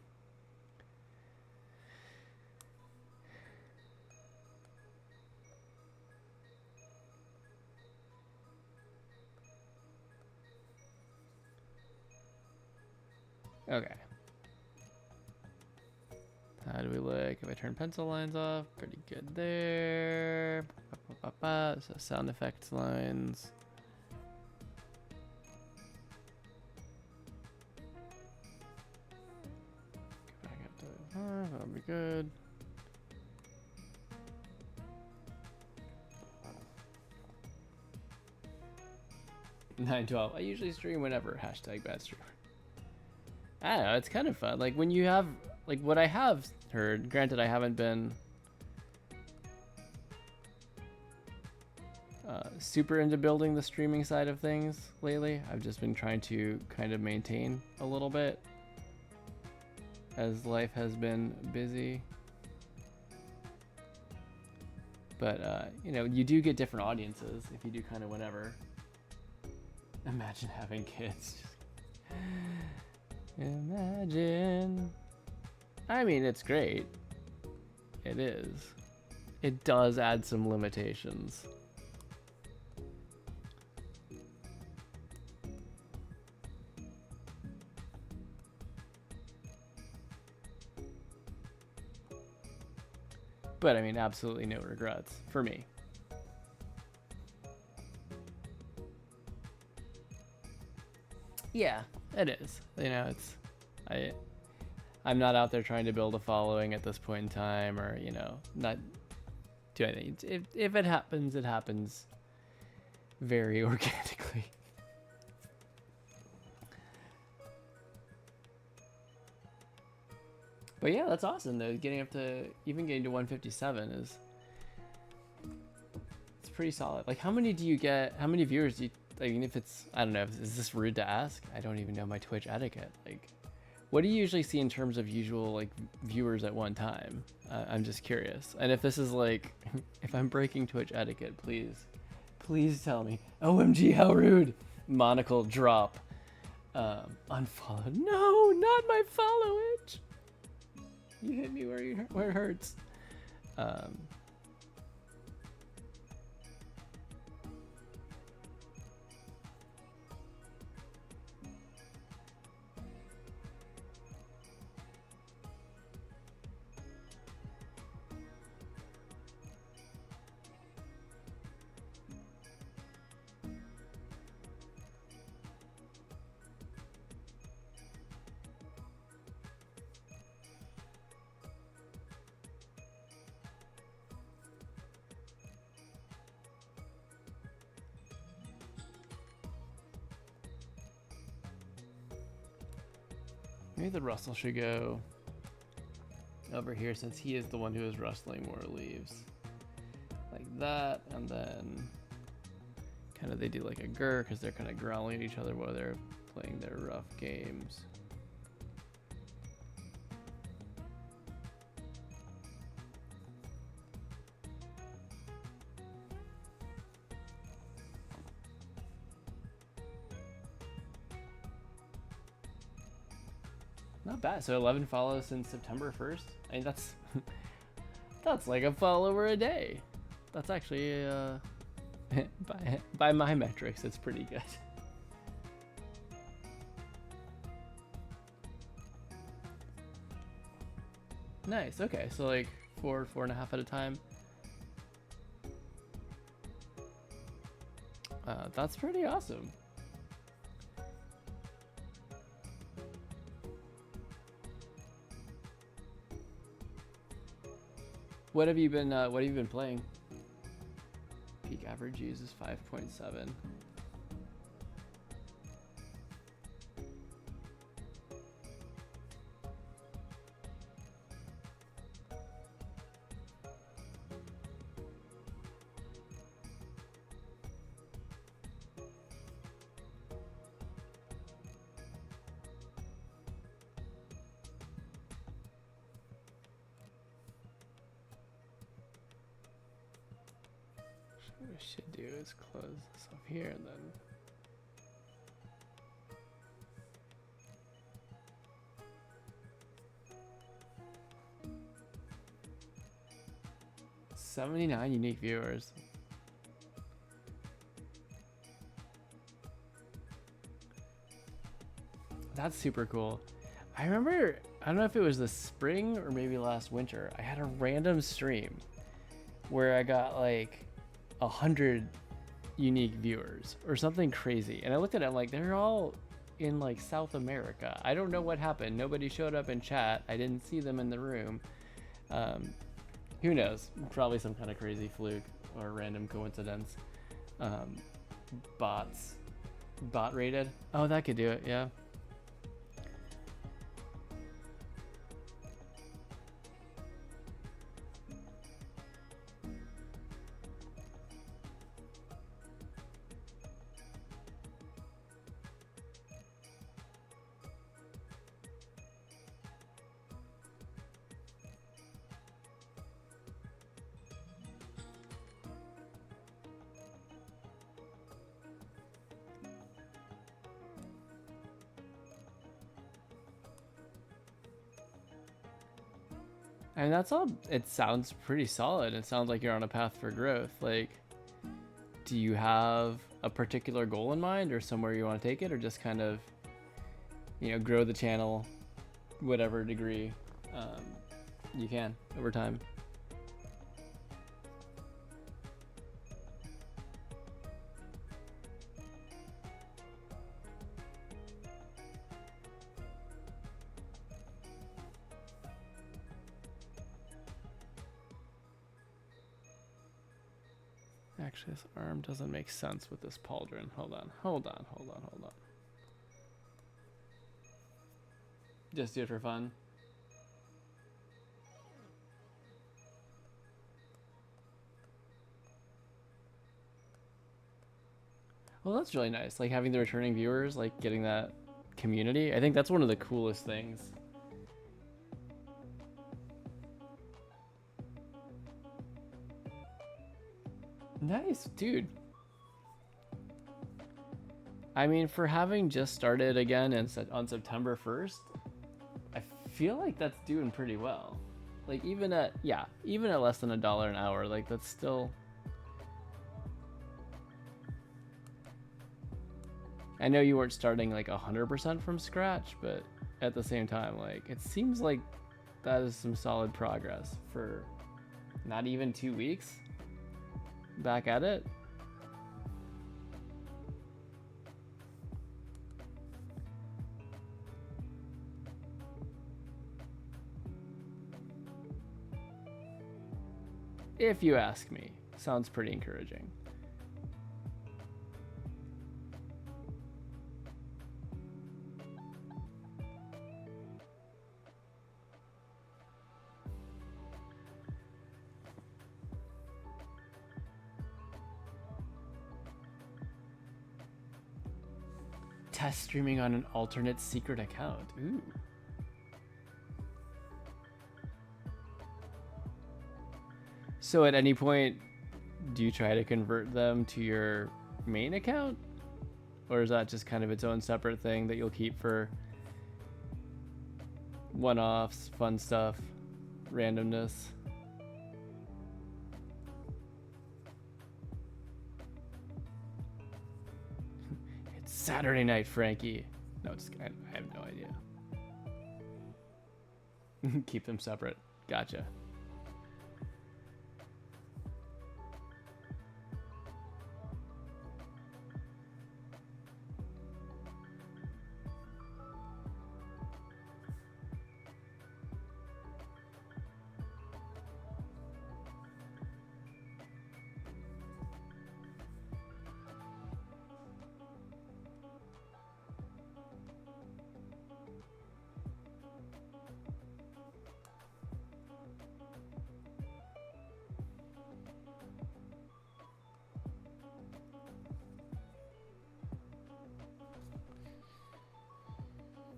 Okay. How do we look? If I turn pencil lines off, pretty good there. So sound effects lines. Go back up to 5, that'll be good. $9.12. I usually stream whenever. Hashtag bad streamer. I don't know, it's kind of fun. Like when you have, like what I have heard, granted I haven't been super into building the streaming side of things lately. I've just been trying to kind of maintain a little bit as life has been busy. But, you know, you do get different audiences if you do kind of whatever. Imagine having kids. Imagine. I mean, it's great. It is. It does add some limitations. But I mean, absolutely no regrets for me. Yeah, it is. You know, I'm not out there trying to build a following at this point in time, or, you know, not do anything. If it happens, it happens very organically. But yeah, that's awesome though. Getting to 157 is, it's pretty solid. Like, how many do you get? How many viewers do you? I mean, if it's, I don't know, is this rude to ask? I don't even know my Twitch etiquette. Like, what do you usually see in terms of usual like viewers at one time? I'm just curious. And if this is like, if I'm breaking Twitch etiquette, please tell me. OMG, how rude! Monocle drop. Unfollow. No, not my follow it. You hit me where it hurts. Maybe the Russell should go over here, since he is the one who is rustling more leaves. Like that, and then kind of they do like a grr because they're kind of growling at each other while they're playing their rough games. Not bad. So 11 follows since September 1st. I mean, that's that's like a follower a day. That's actually by my metrics, it's pretty good. Nice. Okay, so like 4.5 at a time. That's pretty awesome. What have you been playing? Peak average use is 5.7. What I should do is close this up here and then $79 unique viewers. That's super cool. I remember, I don't know if it was the spring or maybe last winter, I had a random stream where I got like 100 unique viewers or something crazy, and I looked at it, I'm like, they're all in like South America. I don't know what happened. Nobody showed up in chat. I didn't see them in the room. Who knows? Probably some kind of crazy fluke or random coincidence. Bot rated. Oh, that could do it. Yeah. And that's all. It sounds pretty solid. It sounds like you're on a path for growth. Like, do you have a particular goal in mind or somewhere you want to take it, or just kind of, grow the channel, whatever degree you can over time? Actually, this arm doesn't make sense with this pauldron. Hold on. Just do it for fun. Well, that's really nice. Like having the returning viewers, like getting that community. I think that's one of the coolest things. Nice, dude. I mean, for having just started again on September 1st, I feel like that's doing pretty well. Like even at less than $1 an hour, like that's still. I know you weren't starting like 100% from scratch, but at the same time, like it seems like that is some solid progress for not even 2 weeks. Back at it. If you ask me, sounds pretty encouraging. Test streaming on an alternate secret account. Ooh. So at any point, do you try to convert them to your main account? Or is that just kind of its own separate thing that you'll keep for one-offs, fun stuff, randomness? Saturday night, Frankie. No, I have no idea. Keep them separate. Gotcha.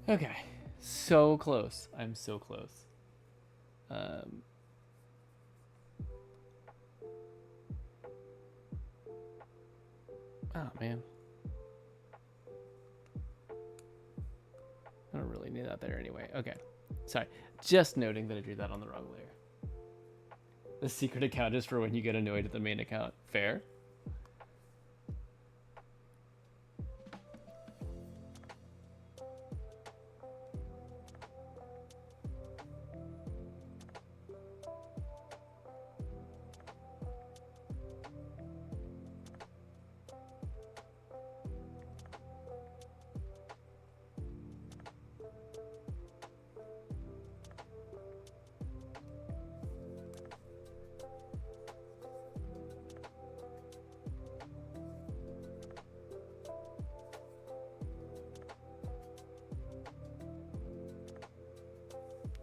Okay, so close. I'm so close. Oh man, I don't really need that there anyway. Okay, sorry. Just noting that I drew that on the wrong layer. The secret account is for when you get annoyed at the main account. Fair.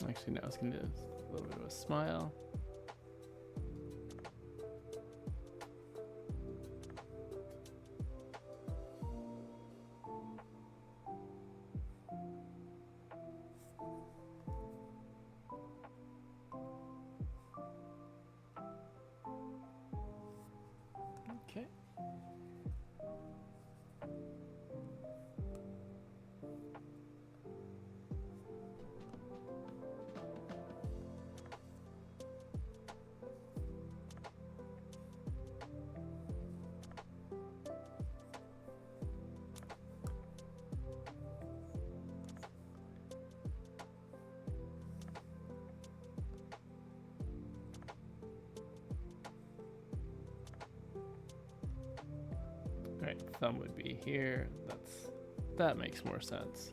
Actually, no, I was going to do a little bit of a smile. Okay. Right, thumb would be here. That makes more sense.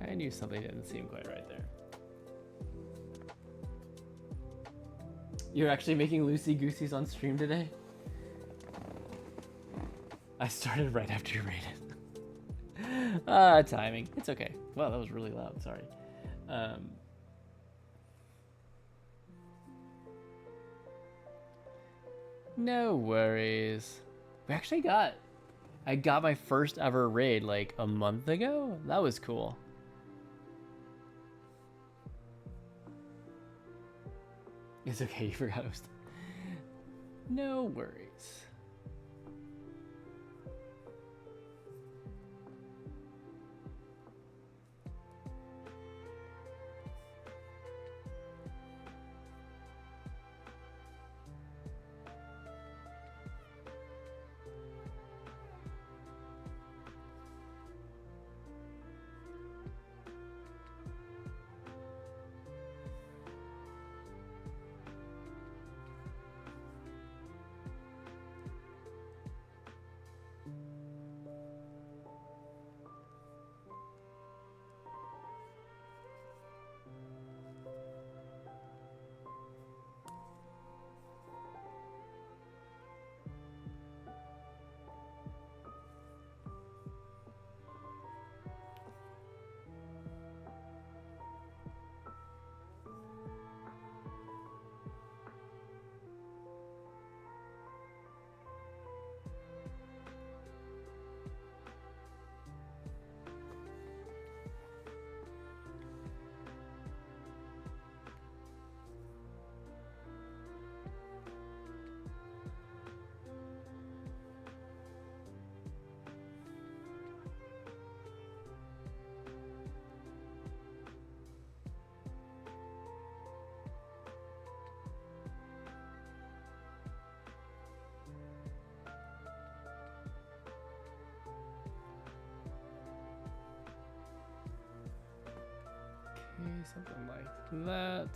I knew something didn't seem quite right there. You're actually making loosey-gooseys on stream today? I started right after you rated. Timing. It's okay. Wow, that was really loud. Sorry. No worries. I got my first ever raid like a month ago. That was cool. It's okay, you forgot it was... No worries. Something like that.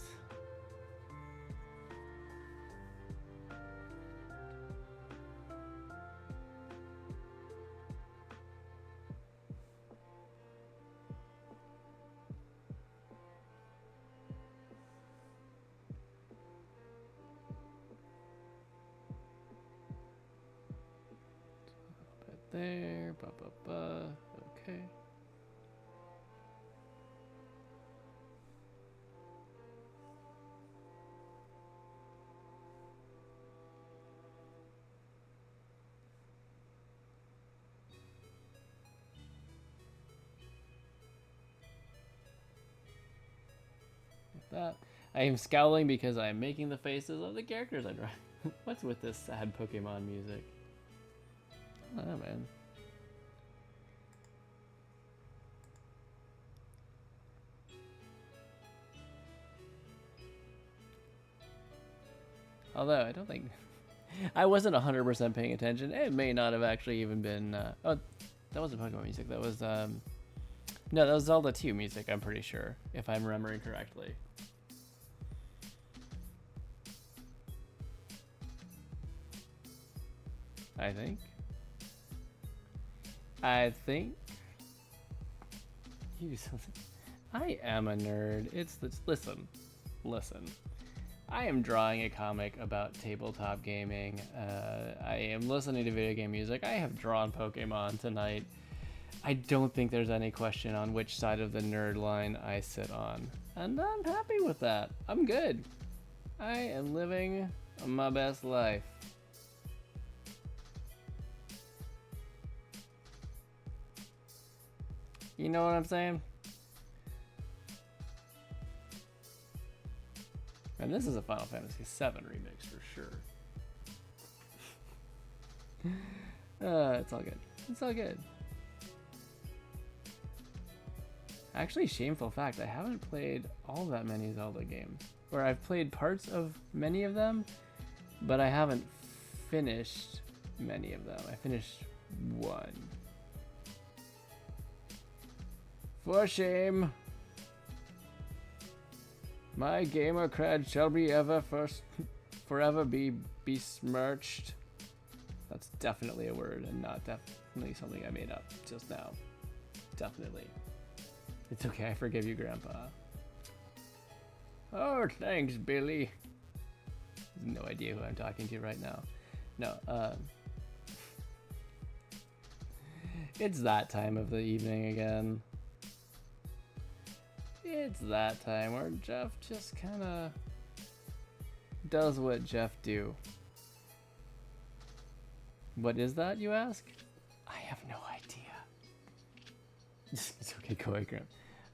Put there, okay. That. I am scowling because I am making the faces of the characters I draw. What's with this sad Pokemon music? I don't know, man. Although, I don't think... I wasn't 100% paying attention. It may not have actually even been... oh, that wasn't Pokemon music. That was... No, that was Zelda 2 music, I'm pretty sure. If I'm remembering correctly. I think. You something. I am a nerd. It's this. Listen. I am drawing a comic about tabletop gaming. I am listening to video game music. I have drawn Pokemon tonight. I don't think there's any question on which side of the nerd line I sit on. And I'm happy with that. I'm good. I am living my best life. You know what I'm saying? And this is a Final Fantasy VII remix for sure. It's all good. It's all good. Actually, shameful fact, I haven't played all that many Zelda games. Or I've played parts of many of them, but I haven't finished many of them. I finished one. For shame. My gamer cred shall be forever be besmirched. That's definitely a word and not definitely something I made up just now. Definitely. It's okay, I forgive you, Grandpa. Oh, thanks, Billy. No idea who I'm talking to right now. No, it's that time of the evening again. It's that time where Geoff just kind of does what Geoff do. What is that, you ask? I have no idea. It's okay, go ahead, Graham.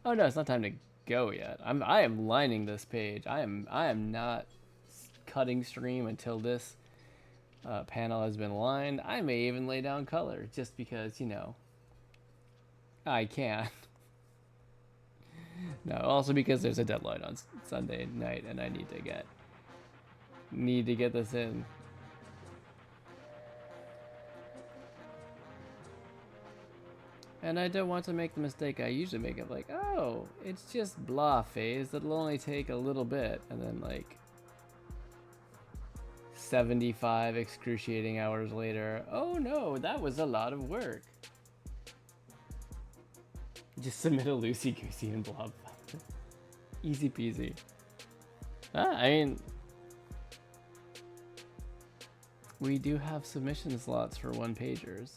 Oh no, it's not time to go yet. I am lining this page. I am not cutting stream until this panel has been lined. I may even lay down color just because, you know, I can. No, also because there's a deadline on Sunday night and I need to get this in. And I don't want to make the mistake I usually make of like, oh, it's just blah phase. It'll only take a little bit. And then like 75 excruciating hours later, oh no, that was a lot of work. Just submit a loosey-goosey and blob. Easy peasy. I mean, we do have submission slots for one-pagers.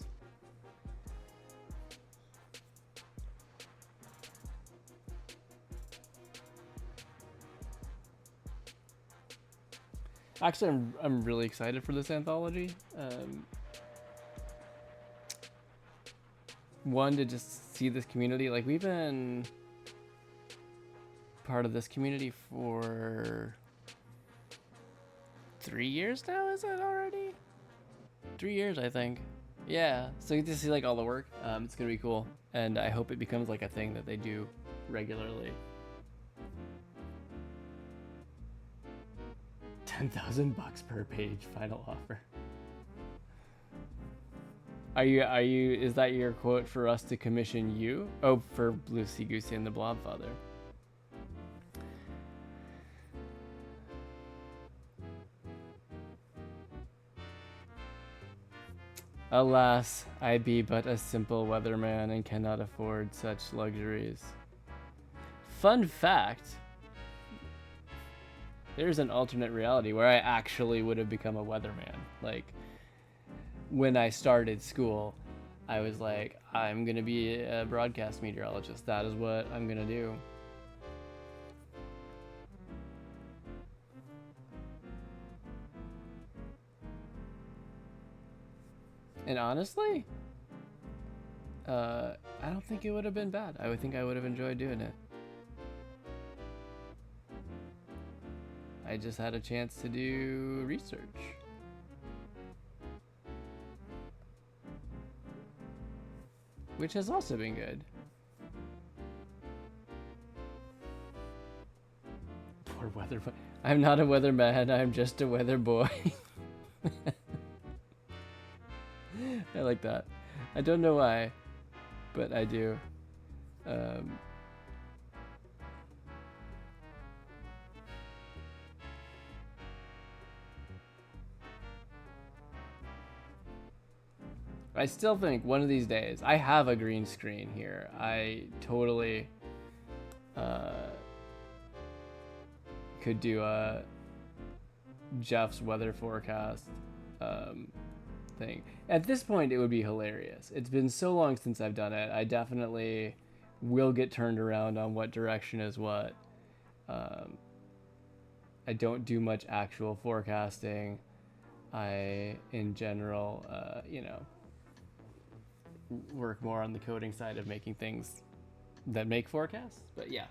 Actually, I'm really excited for this anthology. One, to just see this community. Like, we've been part of this community for 3 years now, is it already? 3 years, I think. Yeah, so you get to see like all the work. It's gonna be cool, and I hope it becomes like a thing that they do regularly. 10,000 bucks per page, final offer. Are you, is that your quote for us to commission you? Oh, for Lucy Goosey and the Blobfather. Alas, I be but a simple weatherman and cannot afford such luxuries. Fun fact, there's an alternate reality where I actually would have become a weatherman. Like, when I started school, I was like, I'm gonna be a broadcast meteorologist. That is what I'm gonna do. And honestly, I don't think it would have been bad. I would think I would have enjoyed doing it. I just had a chance to do research. Which has also been good. Poor weather boy. I'm not a weatherman, I'm just a weather boy. I like that. I don't know why, but I do. I still think one of these days, I have a green screen here. I totally could do a Geoff's weather forecast thing. At this point, it would be hilarious. It's been so long since I've done it. I definitely will get turned around on what direction is what. I don't do much actual forecasting. I, in general, you know, work more on the coding side of making things that make forecasts. But yeah,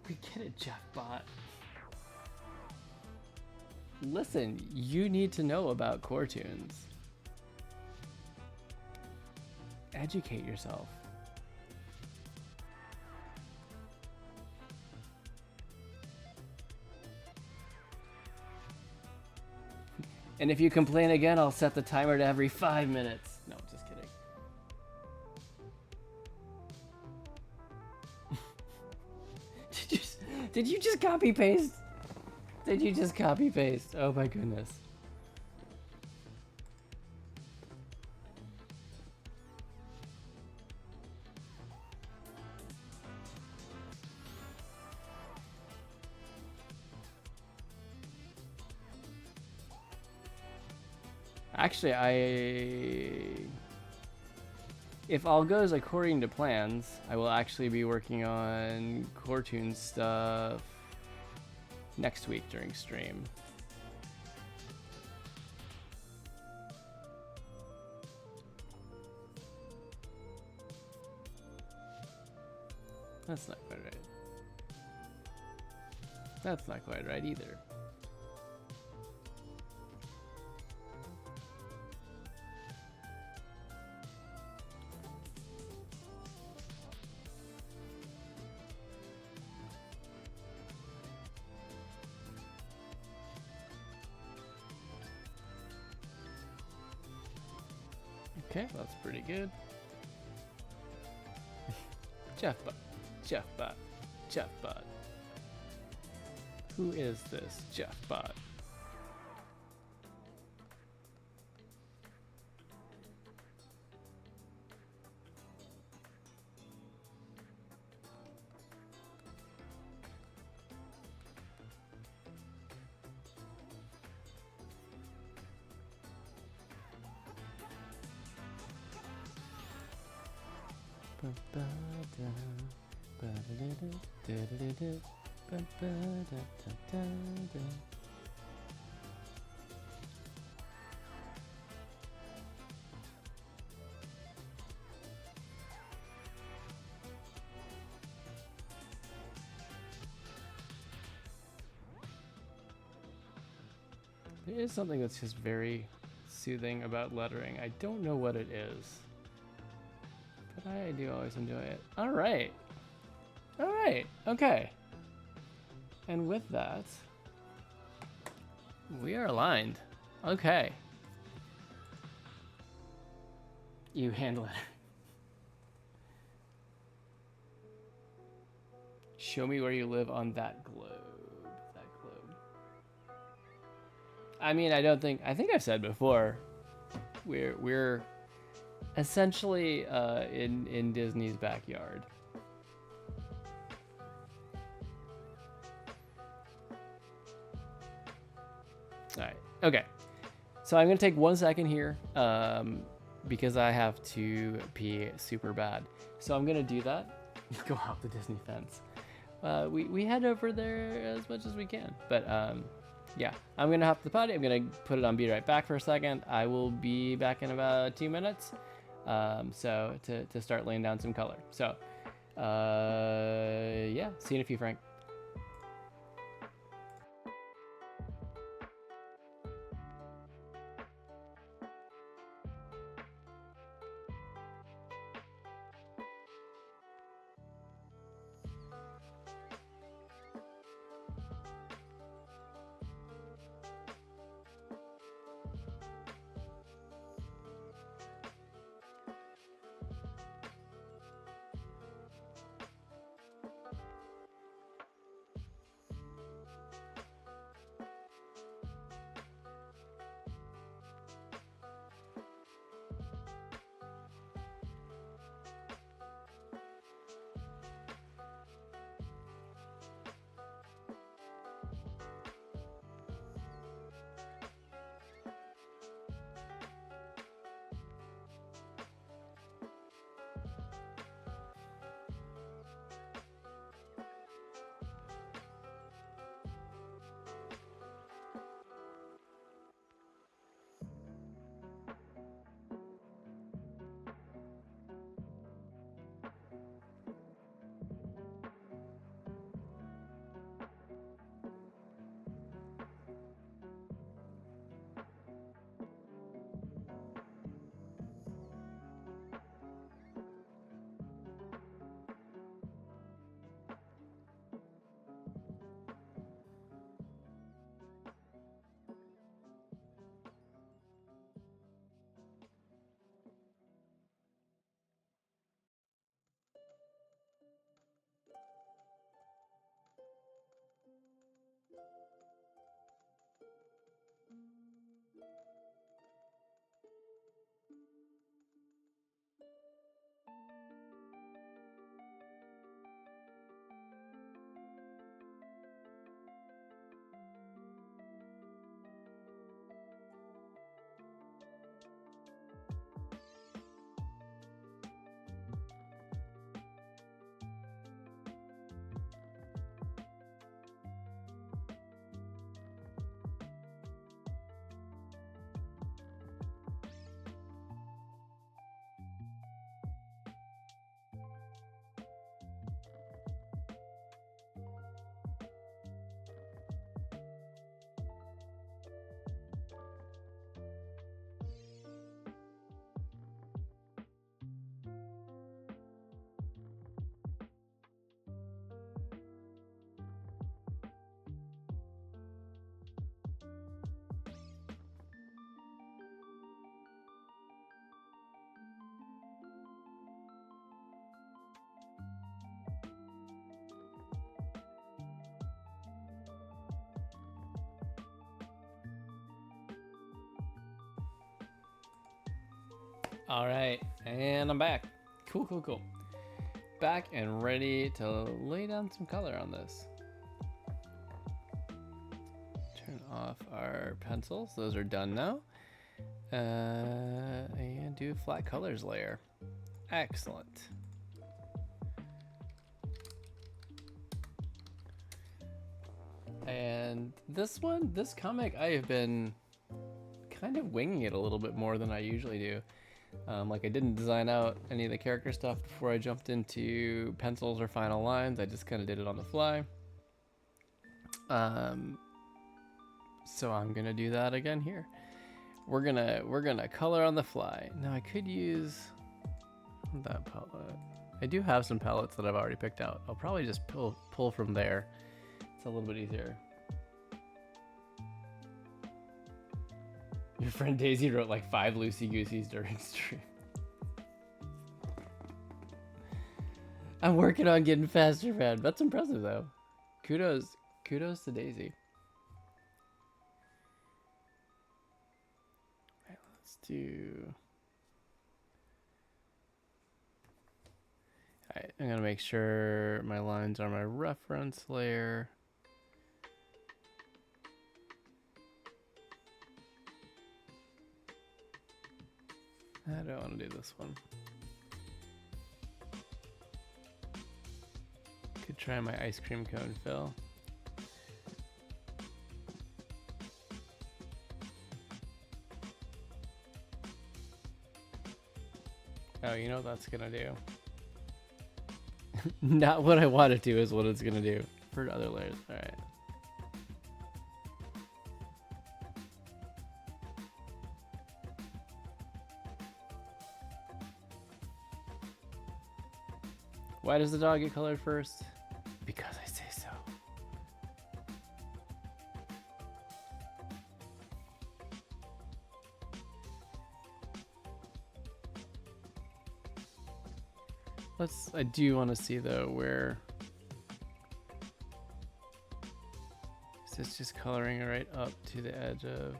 we get it, Geoff bot. Listen, you need to know about Core Toons. Educate yourself. And if you complain again, I'll set the timer to every 5 minutes. No, just kidding. Did you just copy paste? Did you just copy paste? Oh my goodness. Actually, if all goes according to plans, I will actually be working on Core Toons stuff next week during stream. That's not quite right. That's not quite right either. Okay, that's pretty good. Geoff bot. Who is this Geoff bot? There is something that's just very soothing about lettering. I don't know what it is, but I do always enjoy it. All right. Okay. And with that, we are aligned. Okay. You handle it. Show me where you live on that globe. I mean, I think I've said before, we're essentially in Disney's backyard. All right. Okay. So I'm gonna take 1 second here because I have to pee super bad. So I'm gonna do that. Go off the Disney fence. We head over there as much as we can, but yeah, I'm gonna hop to the potty. I'm gonna put it on be right back for a second. I will be back in about 2 minutes. So to start laying down some color. So yeah, see you in a few, Frank. All right, and I'm back. Cool, cool, cool. Back and ready to lay down some color on this. Turn off our pencils. Those are done now. And do flat colors layer. Excellent. And this comic, I have been kind of winging it a little bit more than I usually do. Like I didn't design out any of the character stuff before I jumped into pencils or final lines. I just kind of did it on the fly. So I'm gonna do that again here. We're gonna color on the fly. Now I could use that palette. I do have some palettes that I've already picked out. I'll probably just pull from there. It's a little bit easier. Your friend Daisy wrote like 5 loosey-gooseys during stream. I'm working on getting faster, man. That's impressive, though. Kudos to Daisy. Right, let's do... Alright, I'm gonna make sure my lines are my reference layer. I don't want to do this one. Could try my ice cream cone fill. Oh, you know what that's gonna do? Not what I want it to is what it's gonna do for other layers. All right. Why does the dog get colored first? Because I say so. I do want to see though where... Is this just coloring right up to the edge of...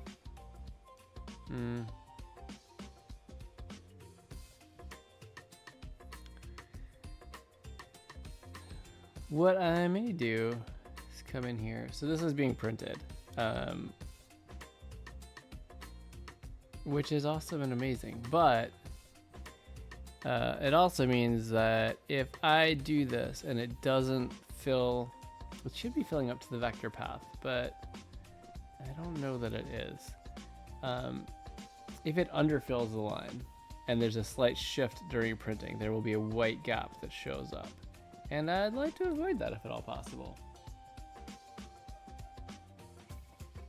What I may do is come in here. So this is being printed, which is awesome and amazing. But it also means that if I do this and it doesn't fill, it should be filling up to the vector path, but I don't know that it is. If it underfills the line and there's a slight shift during printing, there will be a white gap that shows up. And I'd like to avoid that if at all possible.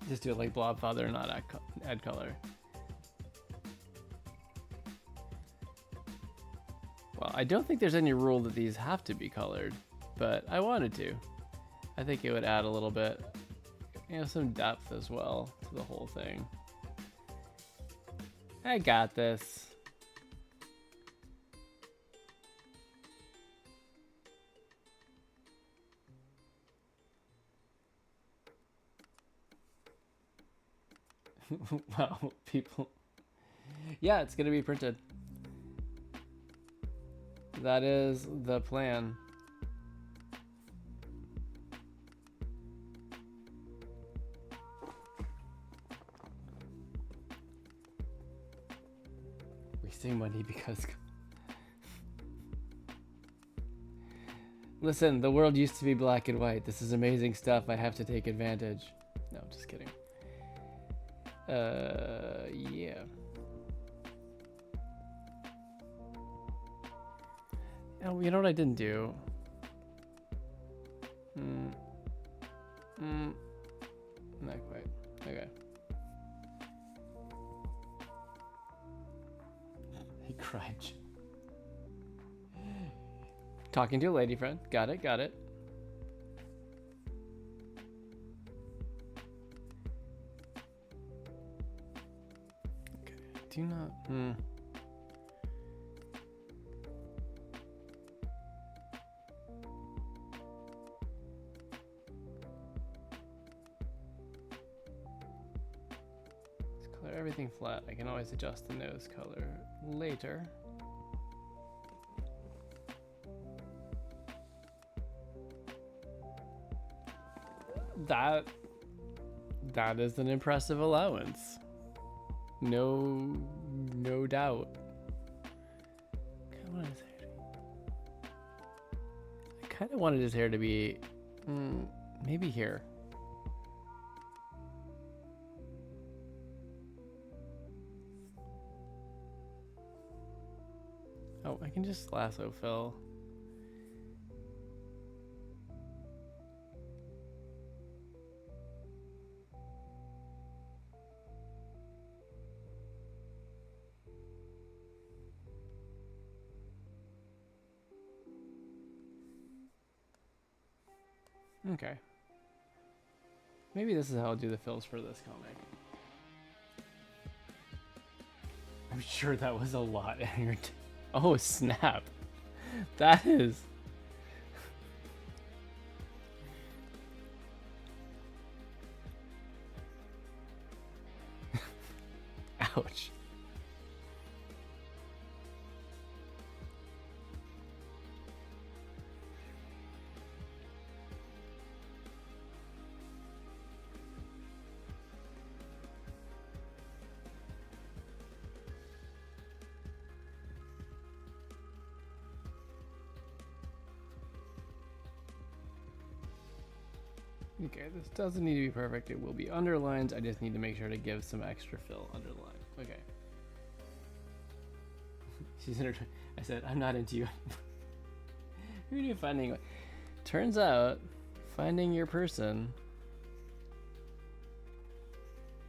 Just do it like Blobfather and not add color. Well, I don't think there's any rule that these have to be colored, but I wanted to. I think it would add a little bit, some depth as well to the whole thing. I got this. Wow, people. Yeah, it's gonna be printed. That is the plan. Wasting money because... Listen, the world used to be black and white. This is amazing stuff. I have to take advantage. No, just kidding. Yeah. Oh, you know what I didn't do? Not quite. Okay. He cried. Talking to a lady friend. Got it, got it. Okay. Do not... everything flat. I can always adjust the nose color later. That is an impressive allowance. No doubt. I kind of wanted his hair to be maybe here. Oh, I can just lasso fill. Okay. Maybe this is how I'll do the fills for this comic. I'm sure that was a lot. Oh, snap. That is... Ouch. Okay, this doesn't need to be perfect. It will be underlined. I just need to make sure to give some extra fill underline. Okay. I said, I'm not into you. Who are you finding? Turns out, finding your person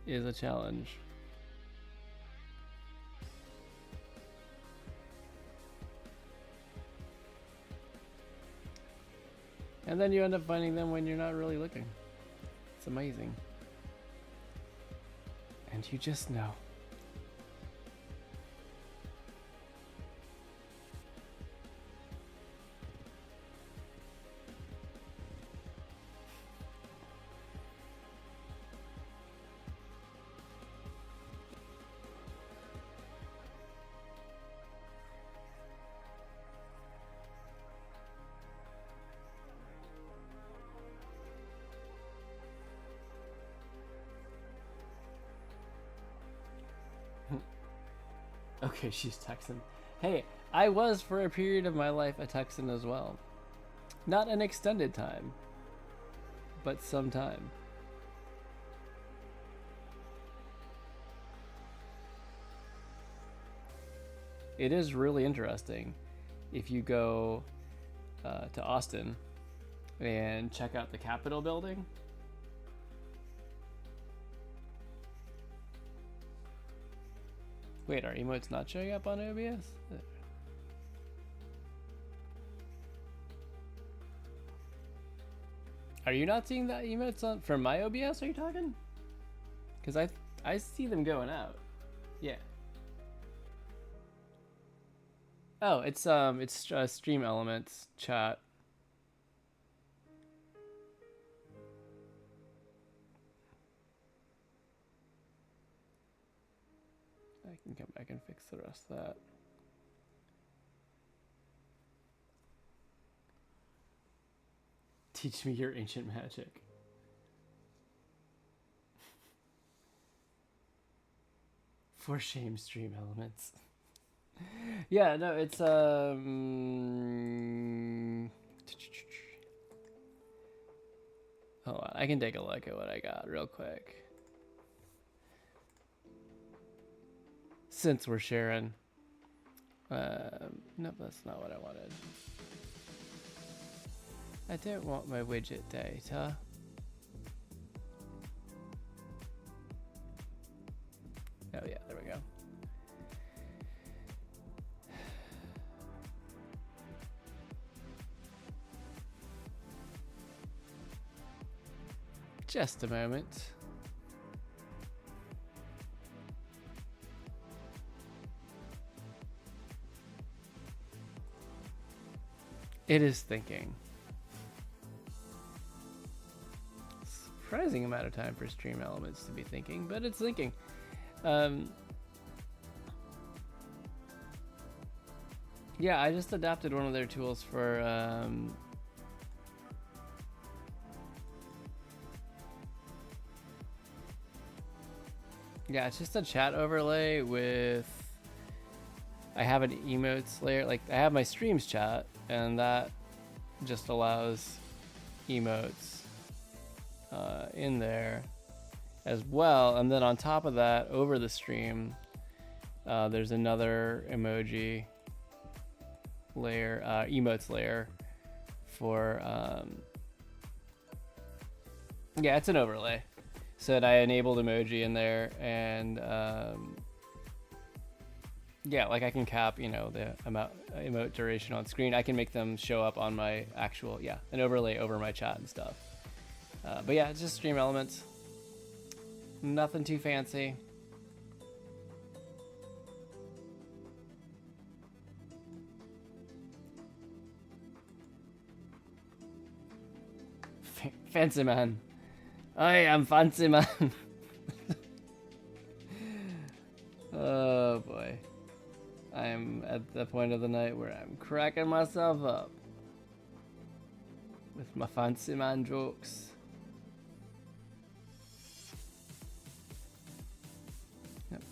is a challenge. And then you end up finding them when you're not really looking. It's amazing. And you just know. Okay, she's Texan. Hey, I was for a period of my life a Texan as well. Not an extended time, but some time. It is really interesting if you go to Austin and check out the Capitol building. Wait, are emotes not showing up on OBS? Are you not seeing that emotes on from my OBS? Are you talking? Because I see them going out. Yeah. Oh, it's Stream Elements chat. I can come back and fix the rest of that. Teach me your ancient magic. For shame, Stream Elements. Yeah, no, it's hold on, I can take a look at what I got real quick. Since we're sharing. Nope, that's not what I wanted. I don't want my widget data. Oh yeah, there we go. Just a moment. It is thinking. Surprising amount of time for Stream Elements to be thinking, but it's thinking. Yeah, I just adapted one of their tools for yeah, it's just a chat overlay with, I have an emotes layer. Like, I have my streams chat, and that just allows emotes in there as well. And then on top of that, over the stream, there's another emoji layer, emotes layer for yeah, it's an overlay. So that I enabled emoji in there, and yeah, like I can cap, you know, the amount emote duration on screen. I can make them show up on my actual, yeah, an overlay over my chat and stuff. But yeah, it's just stream elements. Nothing too fancy. Fancy man. I am fancy man. Oh boy. I'm at the point of the night where I'm cracking myself up with my fancy man jokes. Yep.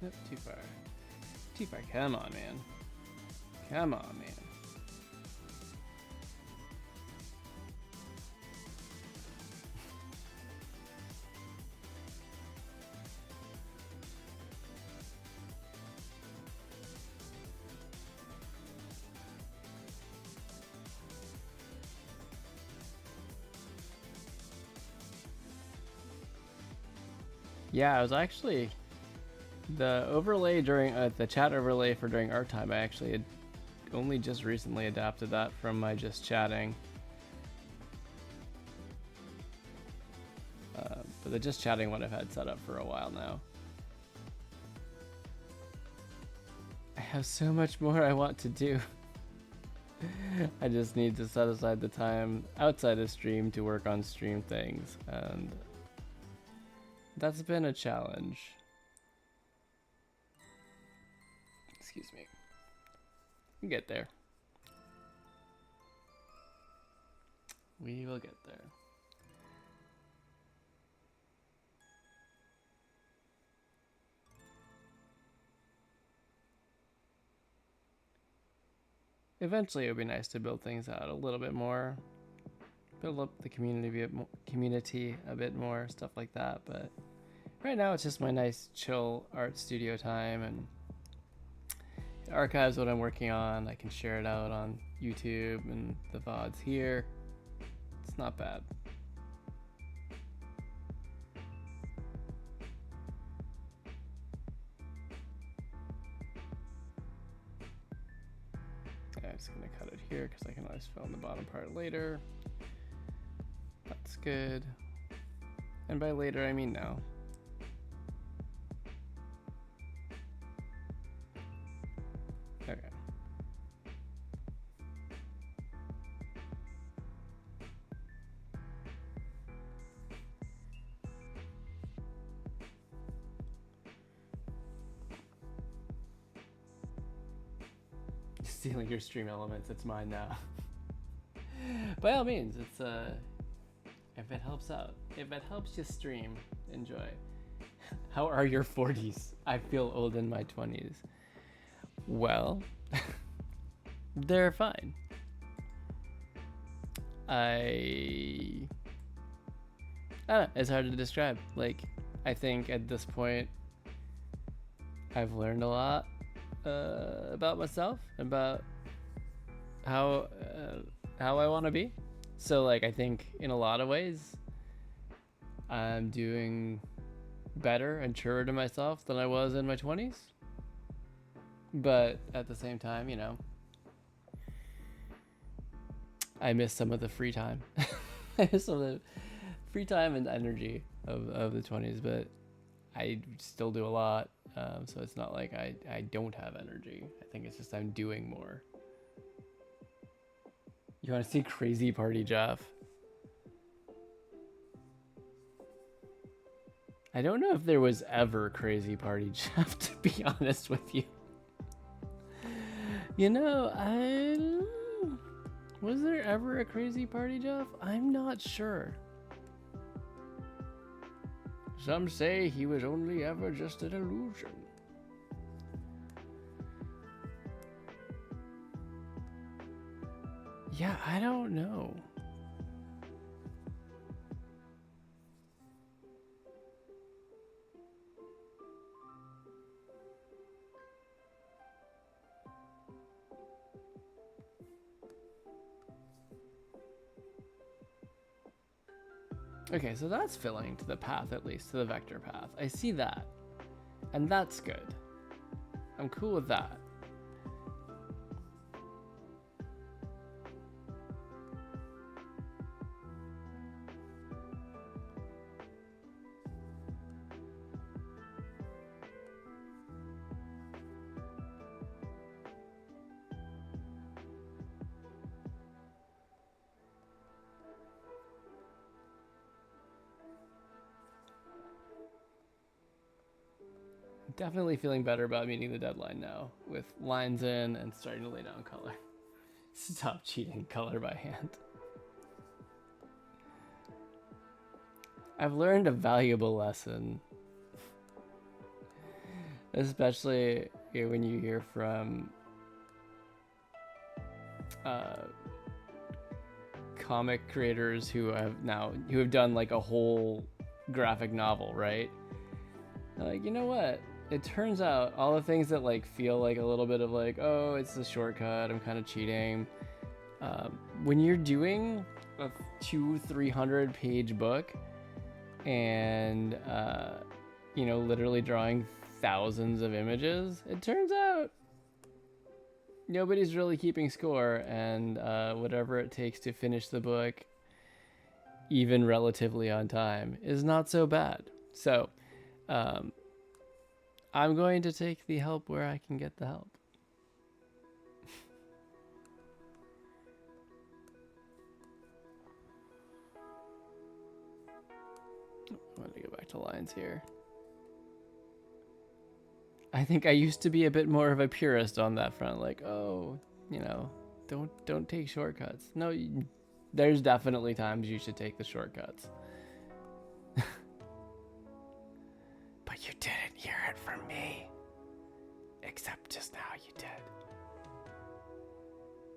Nope, too far. Too far. Come on, man. Come on, man. Yeah, I was actually the overlay during the chat overlay for during art time. I actually had only just recently adapted that from my just chatting. But the just chatting one I've had set up for a while now. I have so much more I want to do. I just need to set aside the time outside of stream to work on stream things, and that's been a challenge. Excuse me. We get there. We will get there. Eventually, it would be nice to build things out a little bit more, build up the community a bit more, stuff like that. But right now, it's just my nice, chill art studio time, and it archives what I'm working on. I can share it out on YouTube and the VODs here. It's not bad. I'm just gonna cut it here because I can always fill in the bottom part later. That's good. And by later, I mean now. Okay. Stealing your stream elements, it's mine now. By all means, it's if it helps out, if it helps you stream, enjoy. How are your 40s? I feel old in my 20s. Well, they're fine. I don't know, it's hard to describe. Like, I think at this point I've learned a lot about myself, about how I want to be. So like, I think in a lot of ways I'm doing better and truer to myself than I was in my 20s. But at the same time, you know, I miss some of the free time. I miss some of the free time and energy of the 20s, but I still do a lot. So it's not like I don't have energy. I think it's just I'm doing more. You want to see Crazy Party Geoff? I don't know if there was ever Crazy Party Geoff, to be honest with you. You know, was there ever a Crazy Party Geoff? I'm not sure. Some say he was only ever just an illusion. Yeah, I don't know. Okay, so that's filling to the path, at least, to the vector path. I see that. And that's good. I'm cool with that. Definitely feeling better about meeting the deadline now, with lines in and starting to lay down color. Stop cheating color by hand. I've learned a valuable lesson. Especially when you hear from comic creators who have done like a whole graphic novel, right? They're like, you know what? It turns out all the things that like feel like a little bit of like, oh, it's a shortcut, I'm kind of cheating. When you're doing a 200-300 page book and literally drawing thousands of images, it turns out nobody's really keeping score, and whatever it takes to finish the book, even relatively on time, is not so bad. So I'm going to take the help where I can get the help. I'm going to go back to lines here. I think I used to be a bit more of a purist on that front, like, oh, don't take shortcuts. No, there's definitely times you should take the shortcuts. But you didn't hear it from me. Except just now you did.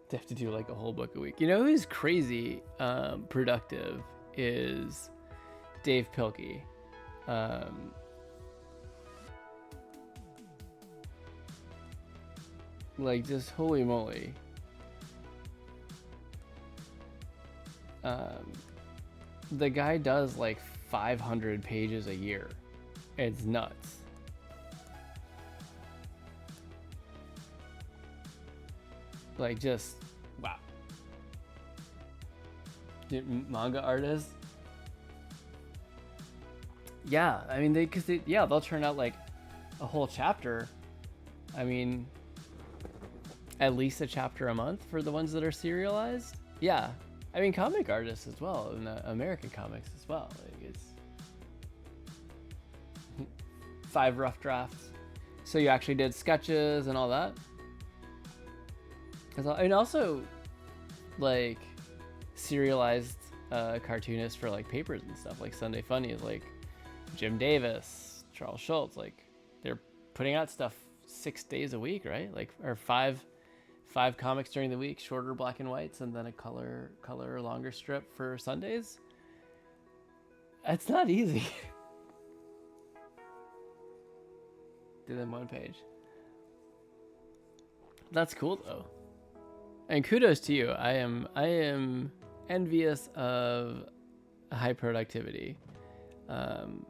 They have to do like a whole book a week. You know who's crazy productive is Dave Pilkey. Like, just holy moly. The guy does like 500 pages a year. It's nuts. Like, just wow. Dude, manga artists. Yeah, I mean they'll turn out like a whole chapter. I mean, at least a chapter a month for the ones that are serialized. Yeah, I mean comic artists as well, and American comics as well. Like, it's 5 rough drafts. So you actually did sketches and all that. And also, like, serialized cartoonists for like papers and stuff, like Sunday Funnies, like Jim Davis, Charles Schultz. Like, they're putting out stuff 6 days a week, right? Like, or five comics during the week, shorter black and whites, and then a color longer strip for Sundays. It's not easy. Do them one page. That's cool though. And kudos to you. I am envious of high productivity. I'm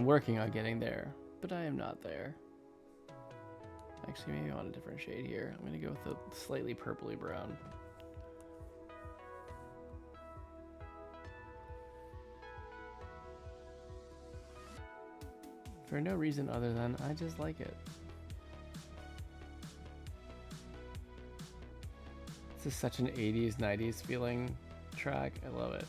working on getting there, but I am not there. Actually, maybe I want a different shade here. I'm gonna go with the slightly purpley brown. For no reason other than I just like it. This is such an 80s, 90s feeling track. I love it.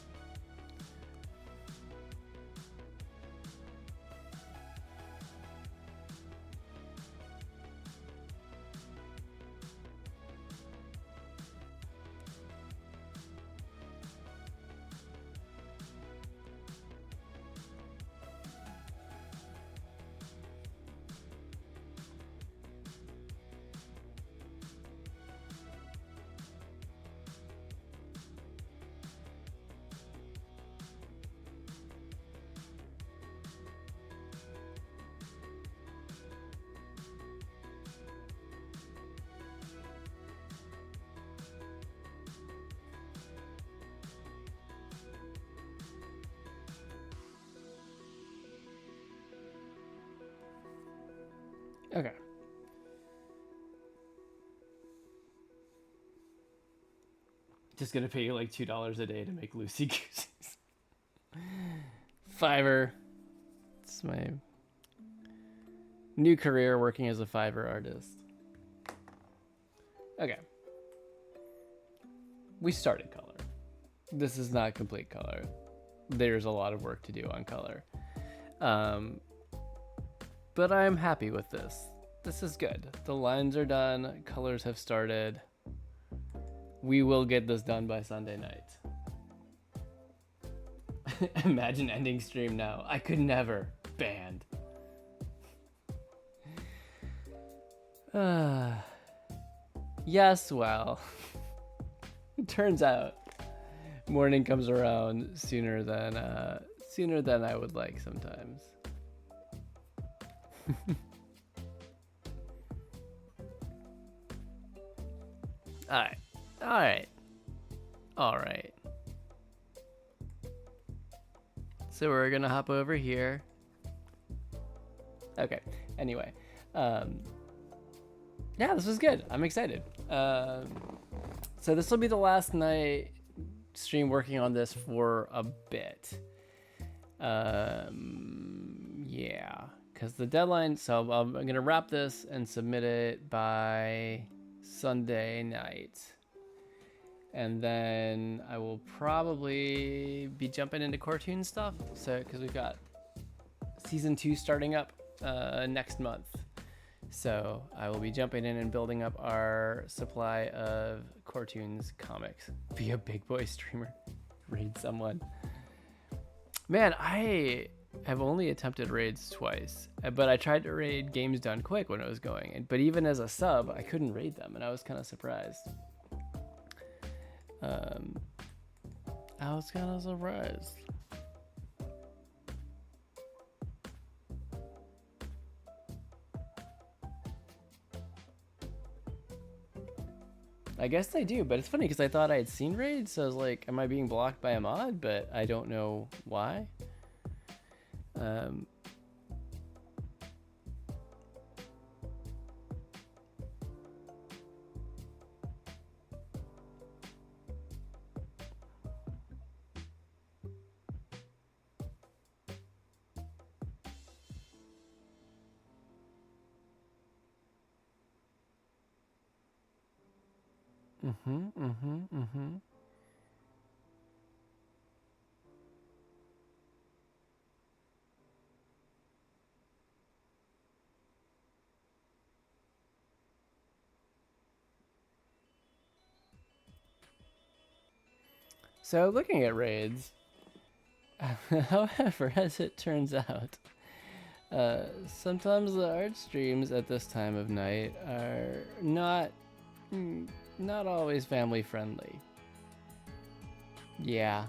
Okay. Just gonna pay you like $2 a day to make Lucy Gooses. Fiverr. It's my new career working as a Fiverr artist. Okay. We started color. This is not complete color. There's a lot of work to do on color. But I'm happy with this. This is good. The lines are done. Colors have started. We will get this done by Sunday night. Imagine ending stream now. I could never. Banned. Yes, well. It turns out morning comes around sooner than I would like sometimes. All right. So we're gonna hop over here. Okay. Anyway, yeah, this was good. I'm excited. So this will be the last night stream working on this for a bit. Yeah, because the deadline. So I'm gonna wrap this and submit it by Sunday night. And then I will probably be jumping into Core Toons stuff. So, because we've got season 2 starting up next month. So I will be jumping in and building up our supply of Core Toons comics. Be a big boy streamer. Raid someone. Man, I have only attempted raids twice. But I tried to raid Games Done Quick when it was going. But even as a sub, I couldn't raid them. And I was kind of surprised. I was kind of surprised. I guess they do, but it's funny because I thought I had seen raids, so I was like, am I being blocked by a mod? But I don't know why. So looking at raids, however, as it turns out, sometimes the art streams at this time of night are not always family friendly. Yeah.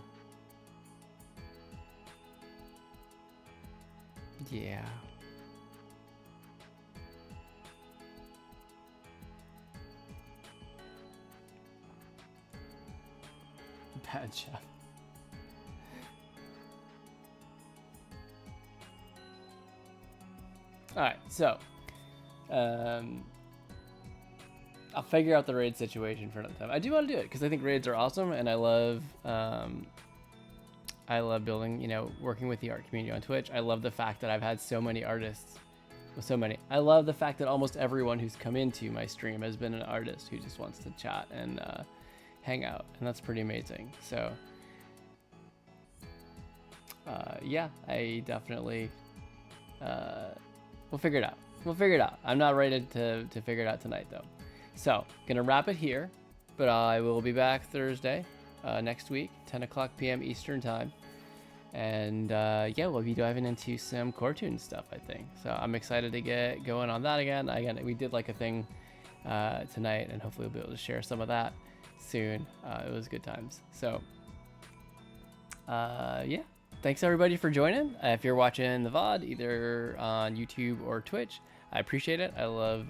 Yeah. Bad job. All right, so I'll figure out the raid situation for another time. I do want to do it because I think raids are awesome, and I I love building, working with the art community on Twitch. I love the fact that I've had so many artists. Well, so many. I love the fact that almost everyone who's come into my stream has been an artist who just wants to chat and hang out, and that's pretty amazing. So yeah, I definitely we'll figure it out. We'll figure it out. I'm not ready to figure it out tonight though. So gonna wrap it here, but I will be back Thursday next week, 10 o'clock p.m. Eastern time. And yeah, we'll be diving into some Core Toons stuff, I think. So I'm excited to get going on that again. We did like a thing tonight, and hopefully we'll be able to share some of that soon. It was good times. So yeah, thanks everybody for joining. If you're watching the VOD, either on YouTube or Twitch, I appreciate it. I love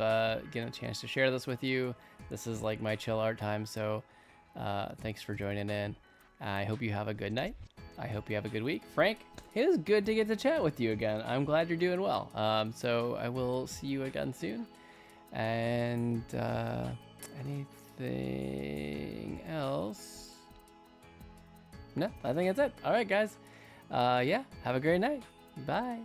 getting a chance to share this with you. This is like my chill art time, so thanks for joining in. I hope you have a good night. I hope you have a good week. Frank, it is good to get to chat with you again. I'm glad you're doing well. So I will see you again soon. And anything else? No, I think that's it. All right, guys. Yeah, have a great night. Bye.